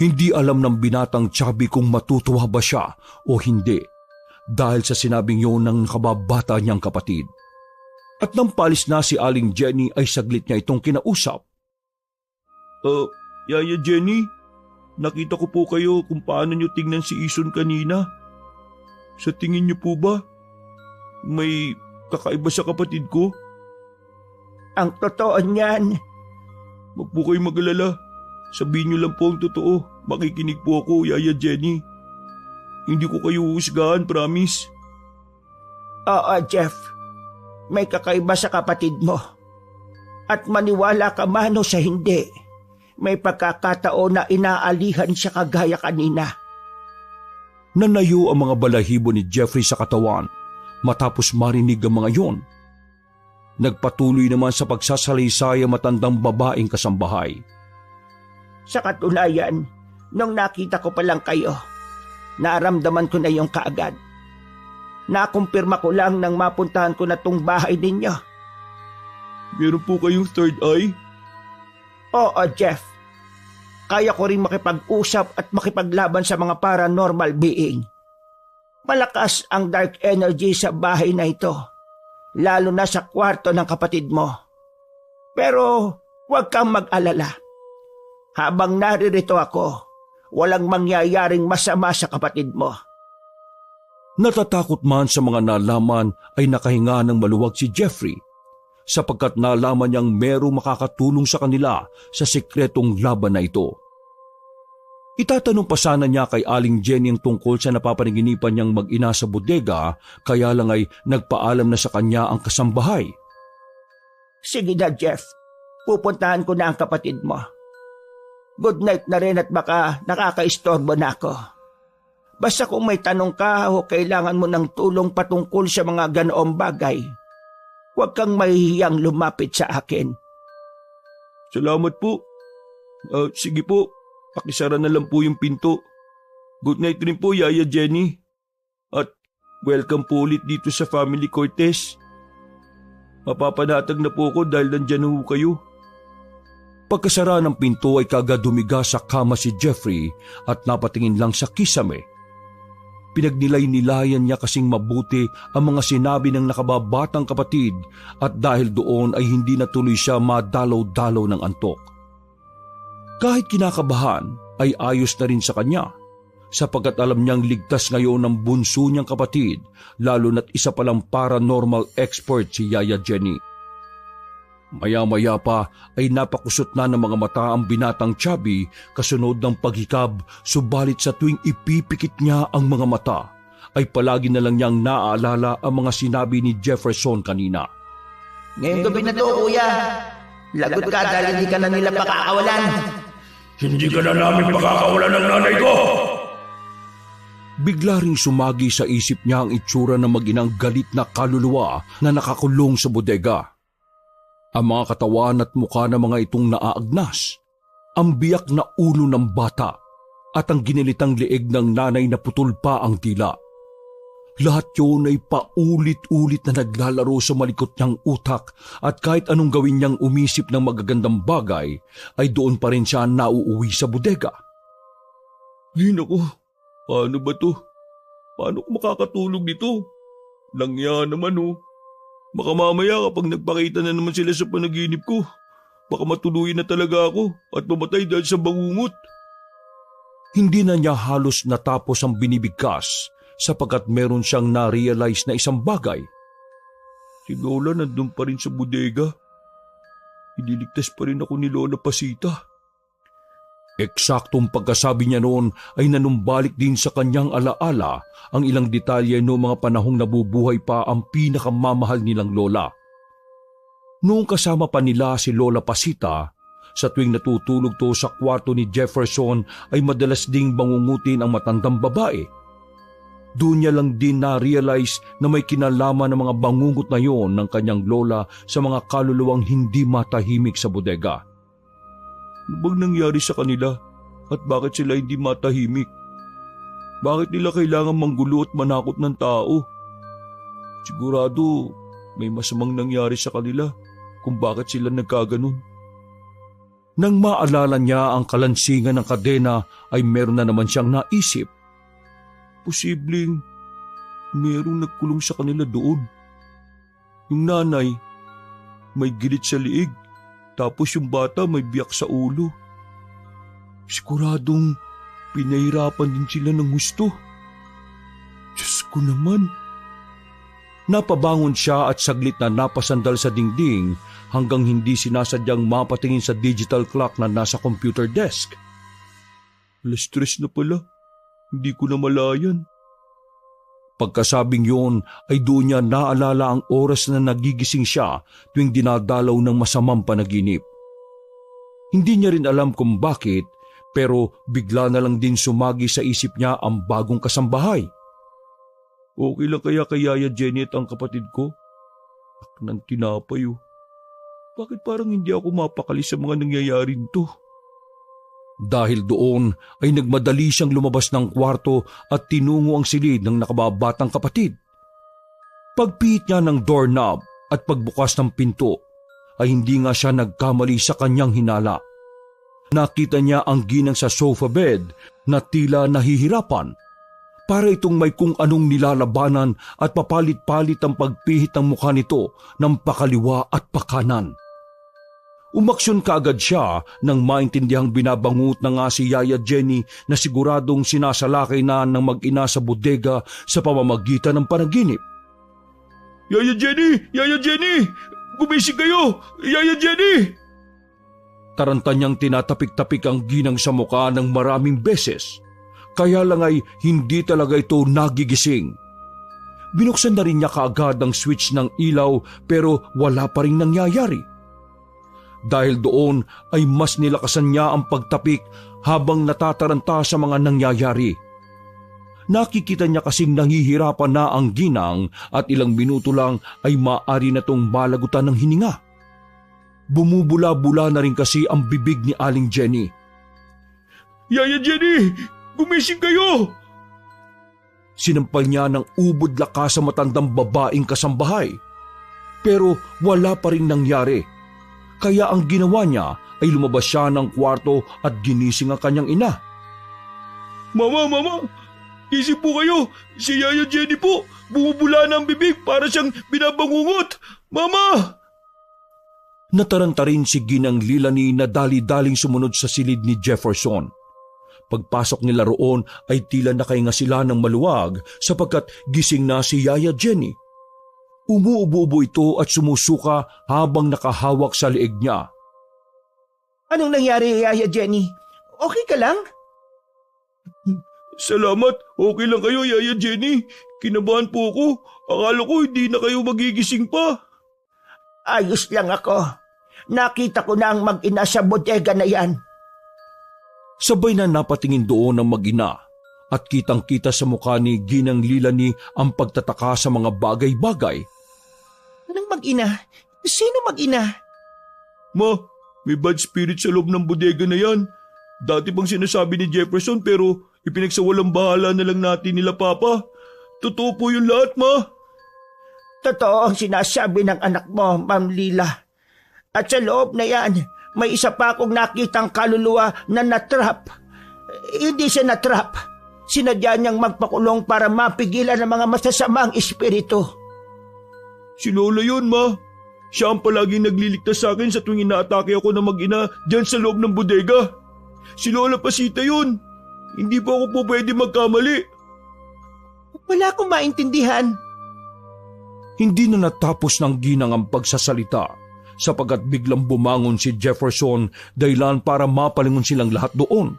Hindi alam ng binatang Chubby kung matutuwa ba siya o hindi dahil sa sinabing yun ng nakababata niyang kapatid. At nang palis na si Aling Jenny ay saglit niya itong kinausap. Yaya Jenny, nakita ko po kayo kung paano niyo tingnan si Ison kanina. Sa tingin niyo po ba, may kakaiba sa kapatid ko? Ang totoo niyan. Huwag po kayo mag-alala. Sabihin niyo lang po ang totoo. Makikinig po ako, Yaya Jenny. Hindi ko kayo uhusgahan, promise. Oo, Jeff. May kakaiba sa kapatid mo. At maniwala ka man o sa hindi, may pagkakataon na inaalihan siya kagaya kanina. Nanayo ang mga balahibo ni Jeffrey sa katawan matapos marinig ang mga yon. Nagpatuloy naman sa pagsasalaysay ang matandang babaeng kasambahay. Sa katunayan, nung nakita ko pa lang kayo, naramdaman ko na yung kaagad. Nakumpirma ko lang nang mapuntahan ko na tong bahay ninyo. Meron po kayong third eye? Oo, Jeff. Kaya ko rin makipag-usap at makipaglaban sa mga paranormal being. Malakas ang dark energy sa bahay na ito, lalo na sa kwarto ng kapatid mo. Pero huwag kang mag-alala. Habang naririto ako, walang mangyayaring masama sa kapatid mo. Natatakot man sa mga nalaman ay nakahinga ng maluwag si Jeffrey sapagkat nalaman niyang merong makakatulong sa kanila sa sikretong laban na ito. Itatanong pa sana niya kay Aling Jenny ang tungkol sa napapanaginipan niyang mag-ina sa bodega, kaya lang ay nagpaalam na sa kanya ang kasambahay. Sige na, Jeff. Pupuntahan ko na ang kapatid mo. Good night na rin at baka nakakaistorbo na ako. Basta kung may tanong ka o kailangan mo ng tulong patungkol sa mga ganoong bagay, huwag kang mahihiyang lumapit sa akin. Salamat po. Sige po, pakisara na lang po yung pinto. Good night rin po, Yaya Jenny. At welcome po ulit dito sa Family Cortez. Mapapanatag na po ako dahil nandyan ho kayo. Pagkasara ng pinto ay kagad dumiga sa kama si Jeffrey at napatingin lang sa kisame. Pinagnilay-nilayan niya kasing mabuti ang mga sinabi ng nakababatang kapatid at dahil doon ay hindi natuloy siya madalaw-dalaw ng antok. Kahit kinakabahan ay ayos na rin sa kanya sapagkat alam niyang ligtas ngayon ang bunso niyang kapatid lalo na't isa palang paranormal expert si Yaya Jenny. Maya-maya pa ay napakusot na ng mga mata ang binatang Chubby kasunod ng paghikab, subalit sa tuwing ipipikit niya ang mga mata ay palagi na lang niyang naaalala ang mga sinabi ni Jefferson kanina. Ngayong gabi na to, kuya. Lagot ka dahil hindi ka na nila pakakawalan. Hindi ka na namin pakakawalan ng nanay ko! Bigla ring sumagi sa isip niya ang itsura ng mag-inang galit na kaluluwa na nakakulong sa bodega. Ang mga katawan at mukha ng mga itong naaagnas, ang biyak na ulo ng bata at ang ginilitang leeg ng nanay na putol pa ang dila. Lahat yun ay paulit-ulit na naglalaro sa malikot niyang utak at kahit anong gawin niyang umisip ng magagandang bagay, ay doon pa rin siya nauuwi sa bodega. Naku, paano ba to? Paano ko makakatulog nito? Langya naman oh. Baka mamaya kapag nagpakita na naman sila sa panaginip ko, baka matuluyin na talaga ako at mamatay dahil sa bangungot. Hindi na niya halos natapos ang binibigkas sapagkat meron siyang na-realize na isang bagay. Si Lola nandun pa rin sa bodega. Ililigtas pa rin ako ni Lola Pasita. Eksaktong pagkasabi niya noon ay nanumbalik din sa kanyang alaala ang ilang detalye noong mga panahong nabubuhay pa ang pinakamamahal nilang lola. Noong kasama pa nila si Lola Pasita, sa tuwing natutulog to sa kwarto ni Jefferson ay madalas ding bangungutin ang matandang babae. Doon niya lang din na-realize na may kinalaman ng mga bangungot na yon ng kanyang lola sa mga kaluluwang hindi matahimik sa bodega. Ano bang nangyari sa kanila at bakit sila hindi matahimik? Bakit nila kailangan manggulo at manakot ng tao? Sigurado may masamang nangyari sa kanila kung bakit sila nagkaganon. Nang maalala niya ang kalansingan ng kadena ay meron na naman siyang naisip. Posibleng merong nagkulong sa kanila doon. Yung nanay may gilit sa liig, tapos yung bata may biyak sa ulo. Siguradong pinahirapan din sila ng husto. Diyos ko naman. Napabangon siya at saglit na napasandal sa dingding hanggang hindi sinasadyang mapatingin sa digital clock na nasa computer desk. Alas 3 na pala. Hindi ko na malayan. Pagkasabing yun ay doon niya naalala ang oras na nagigising siya tuwing dinadalaw ng masamang panaginip. Hindi niya rin alam kung bakit pero bigla na lang din sumagi sa isip niya ang bagong kasambahay. Okay lang kaya kay Yaya Jenny at ang kapatid ko? Ak ng tinapay oh. Bakit parang hindi ako mapakali sa mga nangyayari nito? Dahil doon ay nagmadali siyang lumabas ng kwarto at tinungo ang silid ng nakababatang kapatid. Pagpihit niya ng doorknob at pagbukas ng pinto ay hindi nga siya nagkamali sa kanyang hinala. Nakita niya ang ginang sa sofa bed na tila nahihirapan. Para itong may kung anong nilalabanan at papalit-palit ang pagpihit ng mukha nito ng pakaliwa at pakanan. Umaksyon kaagad siya nang maintindihang binabangut na nga si Yaya Jenny na siguradong sinasalakay na ng mag-ina sa bodega sa pamamagitan ng panaginip. Yaya Jenny! Yaya Jenny! Gumising kayo! Yaya Jenny! Taranta niyang tinatapik-tapik ang ginang sa mukha ng maraming beses. Kaya lang ay hindi talaga ito nagigising. Binuksan na rin niya kaagad ang switch ng ilaw pero wala pa rin nangyayari. Dahil doon ay mas nilakasan niya ang pagtapik habang natataranta sa mga nangyayari. Nakikita niya kasing nangihirapan na ang ginang at ilang minuto lang ay maaari na tong malagutan ng hininga. Bumubula-bula na rin kasi ang bibig ni Aling Jenny. Yaya Jenny! Gumising kayo! Sinampal niya ng ubod lakas sa matandang babaeng kasambahay. Pero wala pa rin nangyari. Kaya ang ginawa niya ay lumabas siya ng kwarto at ginising ang kanyang ina. Mama! Isip po kayo! Si Yaya Jenny po! Bumubula na ang bibig para siyang binabangungot! Mama! Nataranta rin si Ginang Lilani na dali-daling sumunod sa silid ni Jefferson. Pagpasok nila roon ay tila nakahinga sila ng maluwag sapagkat gising na si Yaya Jenny. Umuubo-ubo ito at sumusuka habang nakahawak sa leeg niya. Anong nangyari, Yaya Jenny? Okay ka lang? Salamat, okay lang kayo, Yaya Jenny. Kinabahan po ako. Akala ko hindi na kayo magigising pa. Ayos lang ako. Nakita ko na ang mag-ina sa bodega na yan. Sabay na napatingin doon ang mag-ina at kitang-kita sa mukha ni Ginang Lilani ang pagtataka sa mga bagay-bagay. Anong mag-ina? Sino mag-ina? Ma, may bad spirit sa loob ng bodega na yan. Dati pang sinasabi ni Jefferson pero ipinagsawalang bahala na lang natin nila Papa. Totoo po yung lahat, Ma. Totoo ang sinasabi ng anak mo, Ma'am Lila. At sa loob na yan, may isa pa akong nakitang kaluluwa na natrap. Hindi siya natrap. Sinadya niyang magpakulong para mapigilan ang mga masasamang espiritu. Si Lola yun, Ma. Siya ang palaging nagliligtas sa akin sa tuwing inaatake ako ng mag-ina dyan sa loob ng bodega. Si Lola Pasita yun. Hindi pa ako po pwede magkamali. Wala akong maintindihan. Hindi na natapos ng ginang ang pagsasalita sapagkat biglang bumangon si Jefferson dahilan para mapalingon silang lahat doon.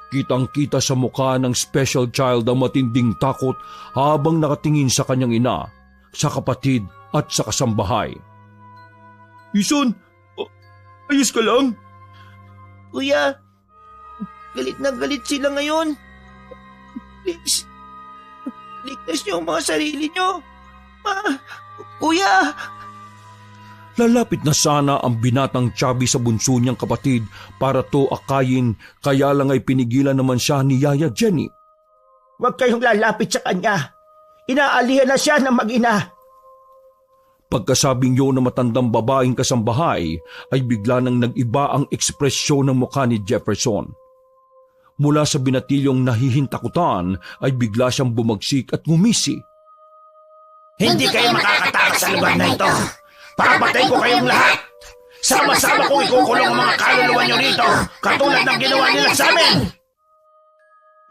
Kitang-kita sa mukha ng special child ang matinding takot habang nakatingin sa kanyang ina, sa kapatid at sa kasambahay. Ison, ayos ka lang? Kuya, galit na galit sila ngayon. Please, ligtas niyo ang mga sarili niyo. Kuya! Lalapit na sana ang binatang Chubby sa bunso niyang kapatid para to akayin, kaya lang ay pinigilan naman siya ni Yaya Jenny. Huwag kayong lalapit sa kanya. Inaalihan na siya ng mag-ina. Pagkasabing yun na matandang babaeng kasambahay ay bigla nang nag-iba ang ekspresyon ng mukha ni Jefferson. Mula sa binatilyong nahihintakutan ay bigla siyang bumagsik at ngumisi. Hindi kayo makakatakas sa lugar na ito. Papatay ko kayong lahat. Sama-sama kong ikukulong ang mga kaluluwa niyo rito, katulad ng ginawa nila sa amin.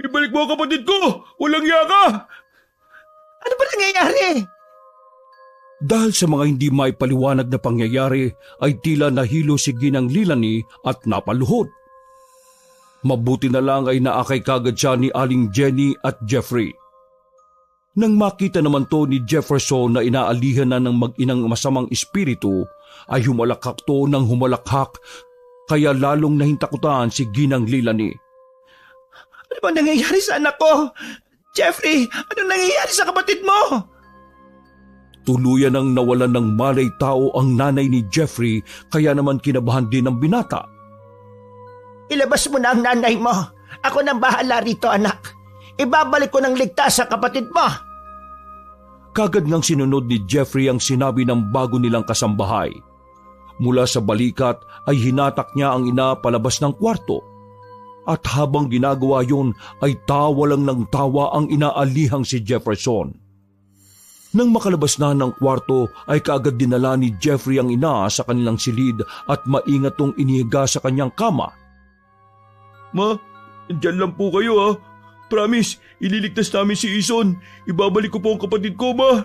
Ibalik mo ang kapatid ko! Walang yaka! Ano ba nangyayari? Dahil sa mga hindi maipaliwanag na pangyayari ay tila nahilo si Ginang Lilani at napaluhod. Mabuti na lang ay naakay kagad siya ni Aling Jenny at Jeffrey. Nang makita naman to ni Jefferson na inaalihan na ng mag-inang masamang espiritu, ay humalakhak to ng humalakhak, kaya lalong nahintakutan si Ginang Lilani. Ano ba nangyayari sa anak ko? Jeffrey, ano nangyayari sa kapatid mo? Tuluyan ang nawalan ng malay tao ang nanay ni Jeffrey, kaya naman kinabahan din ng binata. Ilabas mo na ang nanay mo. Ako nang bahala rito, anak. Ibabalik ko ng ligtas sa kapatid mo. Kagad ngang sinunod ni Jeffrey ang sinabi ng bago nilang kasambahay. Mula sa balikat ay hinatak niya ang ina palabas ng kwarto. At habang ginagawa yun ay tawa lang ng tawa ang inaalihang si Jefferson. Nang makalabas na ng kwarto ay kaagad dinala ni Jeffrey ang ina sa kanilang silid at maingat tong inihiga sa kanyang kama. Ma, dyan lang po kayo ha. Promise, ililigtas namin si Ison. Ibabalik ko po ang kapatid ko, Ma.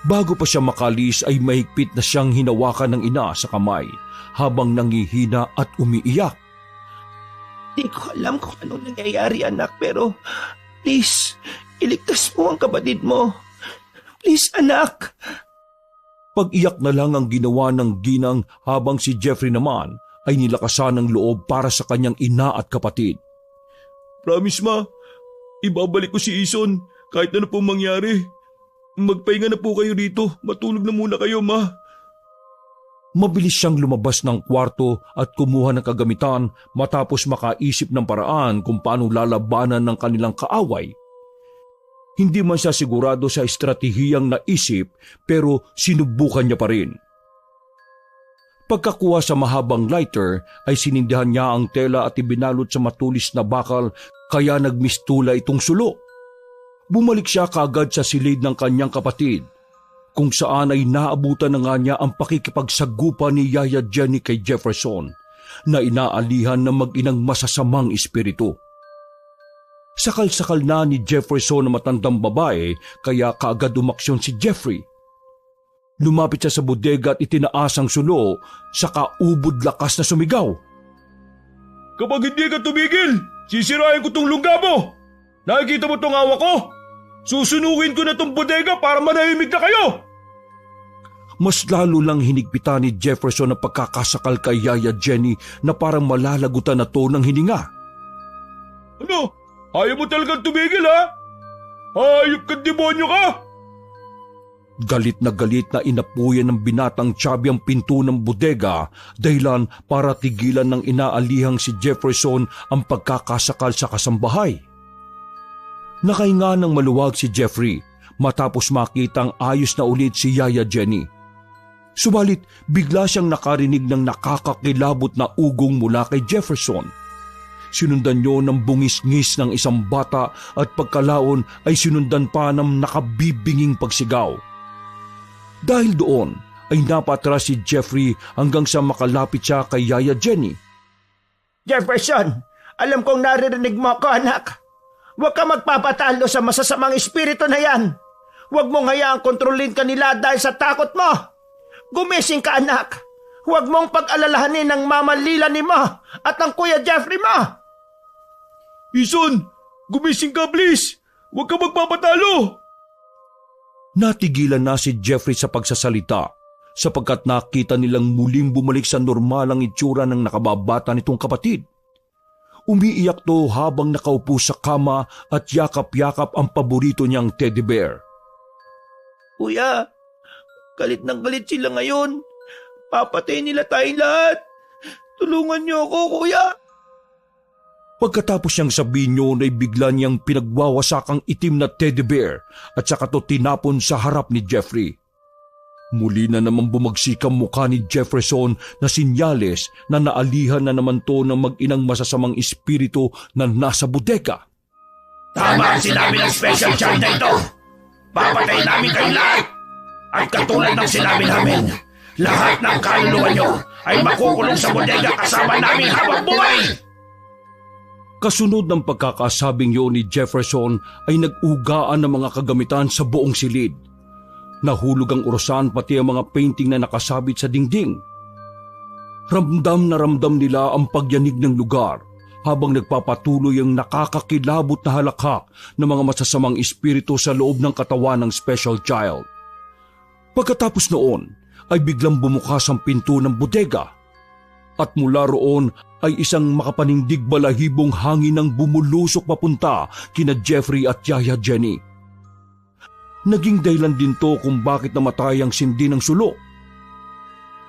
Bago pa siya makalis ay mahigpit na siyang hinawakan ng ina sa kamay habang nangihina at umiiyak. Di ko alam kung anong nangyayari, anak, pero please, iligtas mo ang kapatid mo. Please, anak. Pag-iyak na lang ang ginawa ng ginang habang si Jeffrey naman ay nilakasan ng loob para sa kanyang ina at kapatid. Promise, Ma. Ibabalik ko si Ison kahit ano pong mangyari. Magpahinga na po kayo rito. Matulog na muna kayo, Ma. Mabilis siyang lumabas ng kwarto at kumuha ng kagamitan matapos makaisip ng paraan kung paano lalabanan ng kanilang kaaway. Hindi man siya sigurado sa estratehiyang naisip pero sinubukan niya pa rin. Pagkakuha sa mahabang lighter ay sinindihan niya ang tela at ibinalot sa matulis na bakal kaya nagmistula itong sulo. Bumalik siya kaagad sa silid ng kanyang kapatid kung saan ay naabutan na nga niya ang pakikipagsagupa ni Yaya Jenny kay Jefferson na inaalihan ng mag-inang masasamang espiritu. Sakal-sakal na ni Jefferson na matandang babae kaya kaagad umaksyon si Jeffrey. Lumapit siya sa bodega at itinaas ang sulo, saka ubod lakas na sumigaw. Kapag hindi ka tumigil, sisirahin ko tong lungga mo. Nakikita mo tong awa ko? Susunukin ko na tong bodega para manahimik na kayo. Mas lalo lang hinigpitan ni Jefferson ang pagkakasakal kay Yaya Jenny na parang malalagutan na to ng hininga. Ano? Ayaw mo talagang tumigil, ha? Hayop kang demonyo ka! Galit na inapuyan ng binatang Chubby ang pinto ng bodega dahilan para tigilan ng inaalihang si Jefferson ang pagkakasakal sa kasambahay. Nakahinga ng maluwag si Jeffrey matapos makitang ayos na ulit si Yaya Jenny. Subalit bigla siyang nakarinig ng nakakakilabot na ugong mula kay Jefferson. Sinundan niyo ng bungis-ngis ng isang bata at pagkalaon ay sinundan pa ng nakabibinging pagsigaw. Dahil doon ay napatras si Jeffrey hanggang sa makalapit siya kay Yaya Jenny. Jefferson, alam kong naririnig mo ako, anak. Huwag ka magpapatalo sa masasamang espiritu na yan. Huwag mong hayaang kontrolin ka nila dahil sa takot mo. Gumising ka, anak. Huwag mong pag-alalahanin ng mama Lilani mo at ang kuya Jeffrey mo. Ison, gumising ka please! Huwag ka magpapatalo! Natigilan na si Jeffrey sa pagsasalita sapagkat nakita nilang muling bumalik sa normal ang itsura ng nakababata nitong kapatid. Umiiyak to habang nakaupo sa kama at yakap-yakap ang paborito niyang teddy bear. Kuya, galit ng galit sila ngayon. Papatay nila tayong lahat. Tulungan niyo ako, kuya. Pagkatapos niyang sabihin yun ay bigla niyang pinagwawasakang itim na teddy bear at saka to tinapon sa harap ni Jeffrey. Muli na naman bumagsik ang mukha ni Jefferson na sinyales na naalihan na naman to ng mag-inang masasamang espiritu na nasa bodega. Tama ang sinabi ng special child na ito. Papatayin namin kayo lahat. At katulad ng sinabi namin, lahat ng kaluluwa nyo ay makukulong sa bodega kasama namin habang buhay. Kasunod ng pagkakasabing yun ni Jefferson ay nag-ugaan ng mga kagamitan sa buong silid. Nahulog ang urusan pati ang mga painting na nakasabit sa dingding. Ramdam na ramdam nila ang pagyanig ng lugar habang nagpapatuloy ang nakakakilabot na halakhak ng mga masasamang espiritu sa loob ng katawan ng special child. Pagkatapos noon ay biglang bumukas ang pinto ng bodega at mula roon ay isang makapanindig balahibong hangin ang bumulusok papunta kina Jeffrey at Yaya Jenny. Naging dahilan din to kung bakit namatay ang sindi ng sulok.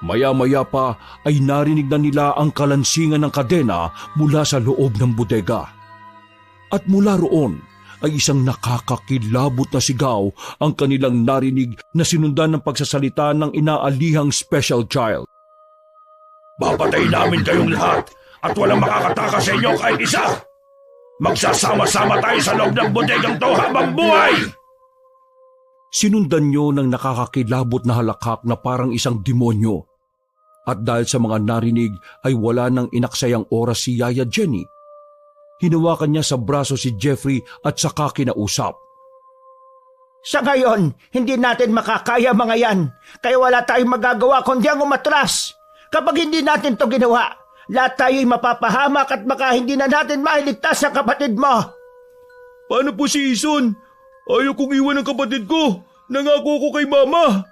Maya-maya pa ay narinig na nila ang kalansingan ng kadena mula sa loob ng bodega. At mula roon ay isang nakakakilabot na sigaw ang kanilang narinig na sinundan ng pagsasalita ng inaalihang special child. Papatayin namin kayong lahat at walang makakatakas sa inyo kahit isa. Magsasama-sama tayo sa loob ng bodegang to habang buhay! Sinundan niyo ng nakakakilabot na halakhak na parang isang demonyo. At dahil sa mga narinig ay wala nang inaksayang oras si Yaya Jenny. Hinawakan niya sa braso si Jeffrey at saka kinausap. Sa ngayon, hindi natin makakaya mga yan. Kaya wala tayong magagawa kundi ang umatras. Kapag hindi natin to ginawa, lahat tayo'y mapapahamak at baka hindi na natin mailigtas ang kapatid mo. Paano po si Ison? Ayaw kong iwan ang kapatid ko. Nangako ko kay mama.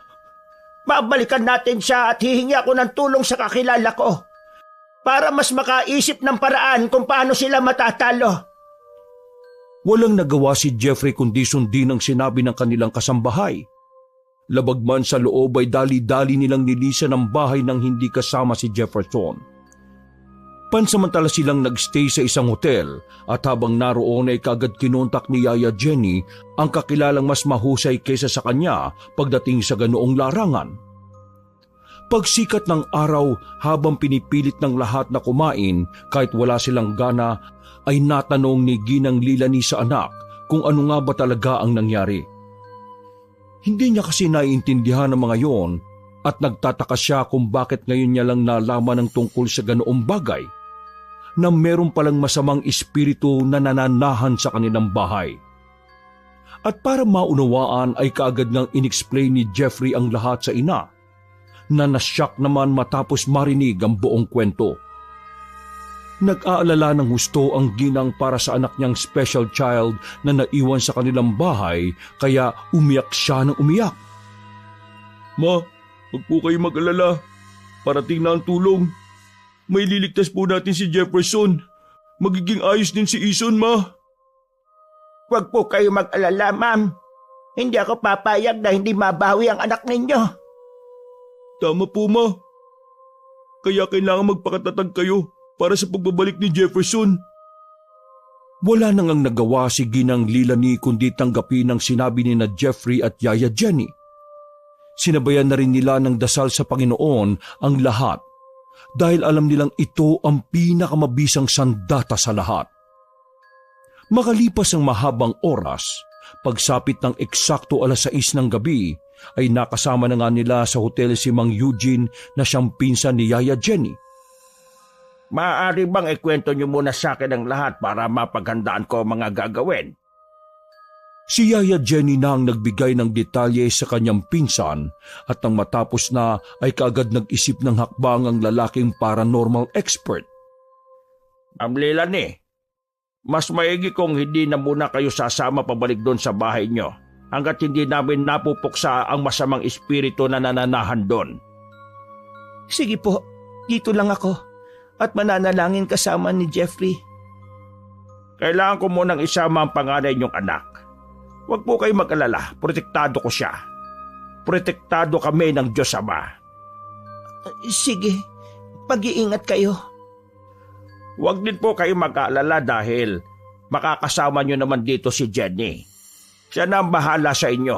Babalikan natin siya at hihingi ako ng tulong sa kakilala ko para mas makaisip ng paraan kung paano sila matatalo. Walang nagawa si Jeffrey kundi sundin ang sinabi ng kanilang kasambahay. Labag man sa loob ay dali-dali nilang nilisan ang bahay nang hindi kasama si Jefferson. Pansamantala silang nagstay sa isang hotel at habang naroon ay kaagad kinontak ni Yaya Jenny ang kakilalang mas mahusay kaysa sa kanya pagdating sa ganoong larangan. Pagsikat ng araw habang pinipilit ng lahat na kumain kahit wala silang gana ay natanong ni Ginang Lilani sa anak kung ano nga ba talaga ang nangyari. Hindi niya kasi naiintindihan ng mga yon at nagtataka siya kung bakit ngayon niya lang nalaman ng tungkol sa ganoong bagay na meron palang masamang espiritu na nananahan sa kanilang bahay. At para maunawaan ay kaagad ngang inexplain ni Jeffrey ang lahat sa ina na nasyak naman matapos marinig ang buong kwento. Nag-aalala ng husto ang Ginang para sa anak niyang special child na naiwan sa kanilang bahay kaya umiyak siya ng umiyak. Ma, wag po kayo mag-alala. Parating na ang tulong. May liligtas po natin si Jefferson. Magiging ayos din si Ison, ma. Huwag po kayo mag-alala, ma'am. Hindi ako papayag na hindi mabawi ang anak ninyo. Tama po, ma. Kaya kailangan magpakatatag kayo para sa pagbabalik ni Jefferson. Wala nang ang nagawa si Ginang Lilani kundi tanggapin ang sinabi ni na Jeffrey at Yaya Jenny. Sinabayan na rin nila ng dasal sa Panginoon ang lahat dahil alam nilang ito ang pinakamabisang sandata sa lahat. Makalipas ang mahabang oras, pagsapit ng eksakto 6:00 ng gabi, ay nakasama na nga nila sa hotel si Mang Eugene na siyang pinsan ni Yaya Jenny. Maaari bang ikwento niyo muna sa akin ang lahat para mapaghandaan ko ang mga gagawin? Si Yaya Jenny na ang nagbigay ng detalye sa kanyang pinsan at nang matapos na ay kaagad nag-isip ng hakbang ang lalaking paranormal expert. Ma'am Lilani, mas maigi kung hindi na muna kayo sasama pabalik doon sa bahay niyo hanggat hindi namin napupuksa ang masamang espiritu na nananahan doon. Sige po, dito lang ako at mananalangin kasama ni Jeffrey. Kailangan ko munang isama ang panganay niyong anak. Huwag po kayo mag-alala, protektado ko siya. Protektado kami ng Diyos Ama. Sige, pag-iingat kayo. Huwag din po kayo mag-aalala dahil makakasama niyo naman dito si Jenny. Siya na ang bahala sa inyo.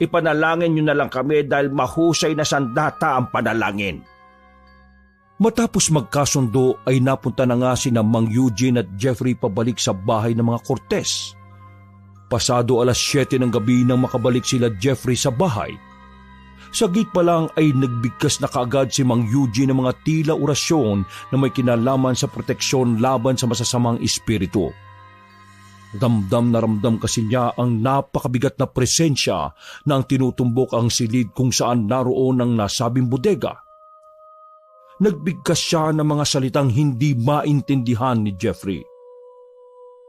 Ipanalangin niyo na lang kami dahil mahusay na sandata ang panalangin. Matapos magkasundo ay napunta na nga sina Mang Eugene at Jeffrey pabalik sa bahay ng mga Cortez. Pasado 7:00 ng gabi nang makabalik sila Jeffrey sa bahay. Sa gate pa lang ay nagbigkas na kaagad si Mang Eugene ng mga tila orasyon na may kinalaman sa proteksyon laban sa masasamang espiritu. Ramdam na ramdam kasi niya ang napakabigat na presensya na ang tinutumbok ang silid kung saan naroon ang nasabing bodega. Nagbigkas siya ng mga salitang hindi maintindihan ni Jeffrey.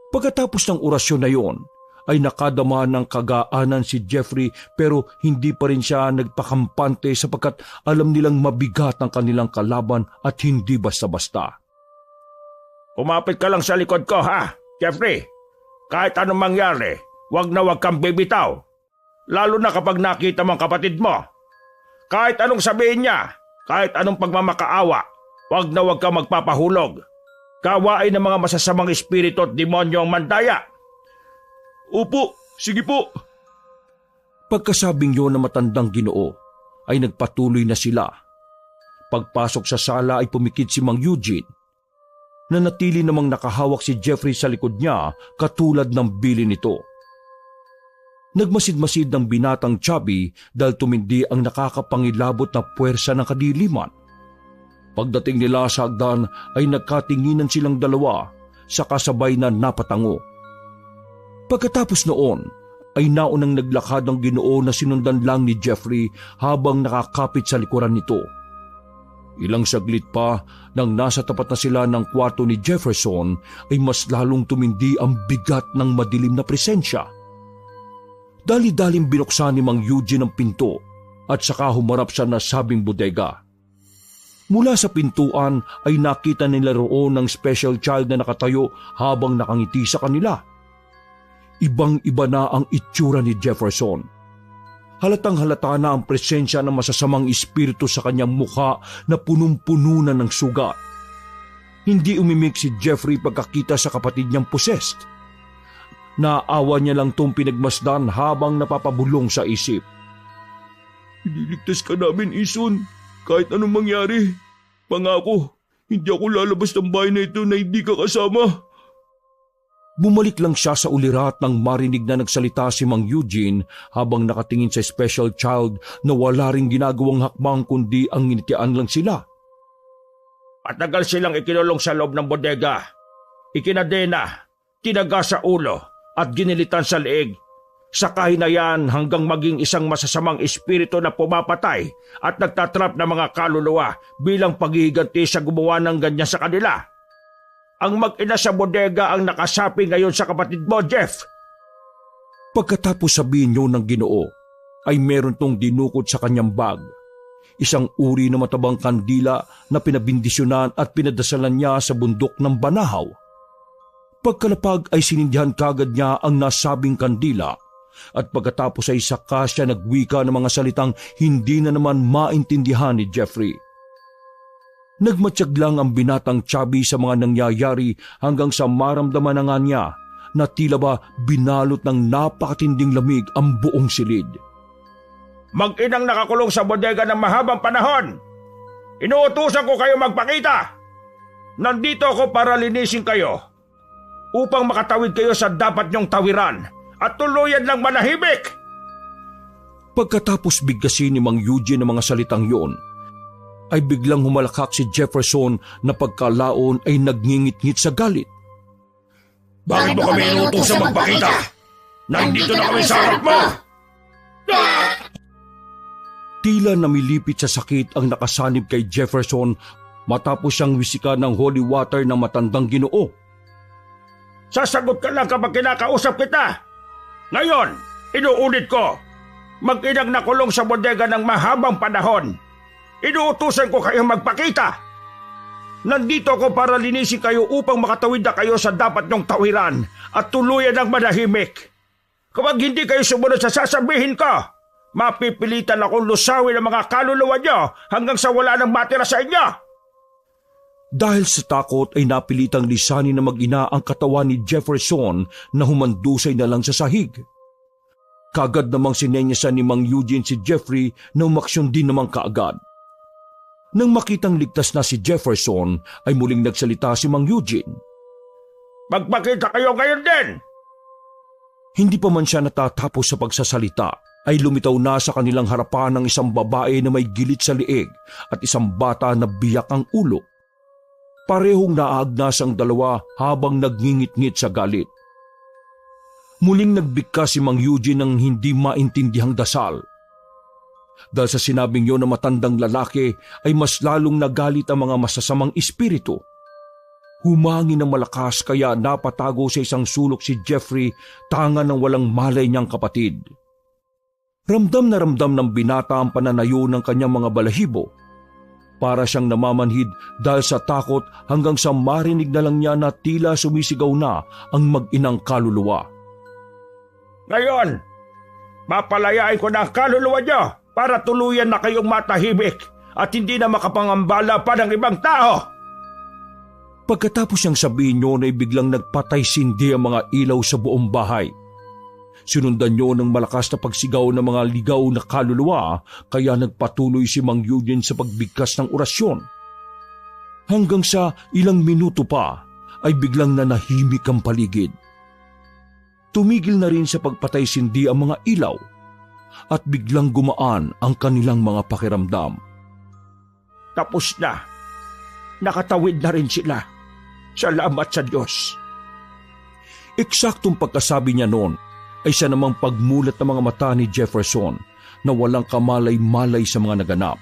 Pagkatapos ng orasyon na yon, ay nakadama ng kagaanan si Jeffrey pero hindi pa rin siya nagpakampante sapagkat alam nilang mabigat ang kanilang kalaban at hindi basta-basta. Umapit ka lang sa likod ko, ha, Jeffrey? Kahit anong mangyari, wag kang bibitaw. Lalo na kapag nakita mo ang kapatid mo. Kahit anong sabihin niya, kahit anong pagmamakaawa, wag kang magpapahulog. Kawain ng mga masasamang espiritu at demonyo ang mandaya. Opo, sige po. Pagkasabing yun ng matandang Ginoo, ay nagpatuloy na sila. Pagpasok sa sala ay pumikit si Mang Eugene. Nanatili namang nakahawak si Jeffrey sa likod niya katulad ng bili nito. Nagmasid-masid ng binatang chubby dahil tumindi ang nakakapangilabot na puwersa ng kadiliman. Pagdating nila sa hagdan ay nagkatinginan silang dalawa sa kasabay na napatango. Pagkatapos noon ay naunang naglakad ang Ginoo na sinundan lang ni Jeffrey habang nakakapit sa likuran nito. Ilang saglit pa nang nasa tapat na sila ng kwarto ni Jefferson ay mas lalong tumindi ang bigat ng madilim na presensya. Dali-daling binuksan ni Mang Eugene ang pinto at saka humarap sa nasabing bodega. Mula sa pintuan ay nakita nila roon ng special child na nakatayo habang nakangiti sa kanila. Ibang-iba na ang itsura ni Jefferson. Halatang halata na ang presensya ng masasamang espiritu sa kanyang mukha na punong-puno na ng sugat. Hindi umimik si Jeffrey pagkakita sa kapatid niyang possessed. Naawa niya lang itong pinagmasdan habang napapabulong sa isip. Ililigtas ka namin, Ison. Kahit anong mangyari. Pangako, hindi ako lalabas ng bahay na ito na hindi ka kasama. Bumalik lang siya sa ulirat nang marinig na nagsalita si Mang Eugene habang nakatingin sa special child na wala ring ginagawang hakbang kundi ang nginitian lang sila. Matagal silang ikinulong sa loob ng bodega. Ikinadena, tinaga sa ulo at ginilitan sa leeg. Sa kahinayan hanggang maging isang masasamang espiritu na pumapatay at nagtatrap ng mga kaluluwa bilang paghihiganti sa gumawa ng ganyan sa kanila. Ang mag-ina sa bodega ang nakasapi ngayon sa kapatid mo, Jeff. Pagkatapos sabihin niyo ng Ginoo, ay meron tong dinukot sa kanyang bag. Isang uri na matabang kandila na pinabindisyonan at pinadasalan niya sa bundok ng Banahaw. Pagkalapag ay sinindihan kagad niya ang nasabing kandila at pagkatapos ay saka siya nagwika ng mga salitang hindi na naman maintindihan ni Jeffrey. Nagmatsyag lang ang binatang Chubby sa mga nangyayari hanggang sa maramdaman na nga niya na tila ba binalot ng napakatinding lamig ang buong silid. Mag-inang nakakulong sa bodega ng mahabang panahon. Inuutusan ko kayo magpakita. Nandito ako para linisin kayo upang makatawid kayo sa dapat niyong tawiran at tuluyan lang manahimik. Pagkatapos bigkasin ni Mang Eugene ang mga salitang yon, ay biglang humalakak si Jefferson na pagkalaon ay nagngingit-ngit sa galit. Bakit mo kami inuutusan magpakita? Nandito na kami sa harap mo! Tila namilipit sa sakit ang nakasanib kay Jefferson matapos siyang wisikan ng holy water ng matandang Ginoo. Sasagot ka lang kapag kinakausap kita. Ngayon, inuulit ko. Mag-inang nakulong sa bodega ng mahabang panahon. Inuutusan ko kayong magpakita. Nandito ako para linisin kayo upang makatawid na kayo sa dapat nyong tawiran at tuluyan ng manahimik. Kapag hindi kayo sumunod sa sasabihin ko, mapipilitan akong lusawin ang mga kaluluwa nyo hanggang sa wala nang matira sa inyo. Dahil sa takot ay napilitang lisanin na mag-ina ang katawan ni Jefferson na humandusay na lang sa sahig. Kagad namang sinenyasan ni Mang Eugene si Jeffrey na umaksyon din namang kaagad. Nang makitang ligtas na si Jefferson ay muling nagsalita si Mang Eugene. Magpakita kayo ngayon din! Hindi pa man siya natatapos sa pagsasalita ay lumitaw na sa kanilang harapan ng isang babae na may gilit sa liig at isang bata na biyak ang ulo. Parehong naaagnas ang dalawa habang nagngingit-ngit sa galit. Muling nagbigkas si Mang Eugene ng hindi maintindihang dasal. Dahil sa sinabing yon na matandang lalaki ay mas lalong nagalit ang mga masasamang espiritu. Humangin ng malakas kaya napatago sa isang sulok si Jeffrey tanga ng walang malay niyang kapatid. Ramdam ng binata ang pananayo ng kanyang mga balahibo. Para siyang namamanhid dahil sa takot hanggang sa marinig na lang niya na tila sumisigaw na ang mag-inang kaluluwa. Ngayon, papalayain ko na ang kaluluwa nyo para tuluyan na kayong matahimik at hindi na makapangambala pa ng ibang tao. Pagkatapos siyang sabihin niyo ay biglang nagpatay-sindi ang mga ilaw sa buong bahay. Sinundan niyo ng malakas na pagsigaw ng mga ligaw na kaluluwa kaya nagpatuloy si Mang Eugene sa pagbigkas ng orasyon. Hanggang sa ilang minuto pa ay biglang nanahimik ang paligid. Tumigil na rin sa pagpatay-sindi ang mga ilaw at biglang gumaan ang kanilang mga pakiramdam. Tapos na. Nakatawid na rin sila. Salamat sa Diyos. Eksaktong pagkasabi niya noon ay siya namang pagmulat ng mga mata ni Jefferson na walang kamalay-malay sa mga naganap.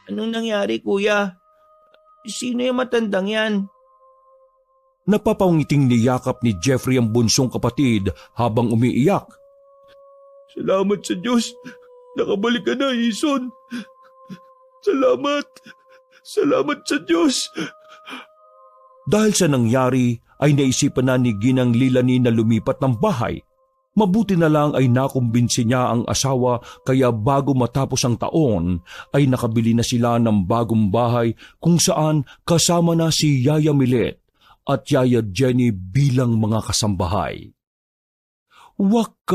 Anong nangyari, kuya? Sino yung matandang yan? Napapaungiting niyakap ni Jeffrey ang bunsong kapatid habang umiiyak. Salamat sa Diyos. Nakabalik ka na, Ison. Salamat. Salamat sa Diyos. Dahil sa nangyari ay naisipan na ni Ginang Lilani na lumipat ng bahay. Mabuti na lang ay nakumbinsi niya ang asawa kaya bago matapos ang taon ay nakabili na sila ng bagong bahay kung saan kasama na si Yaya Milet at Yaya Jenny bilang mga kasambahay. Wakas!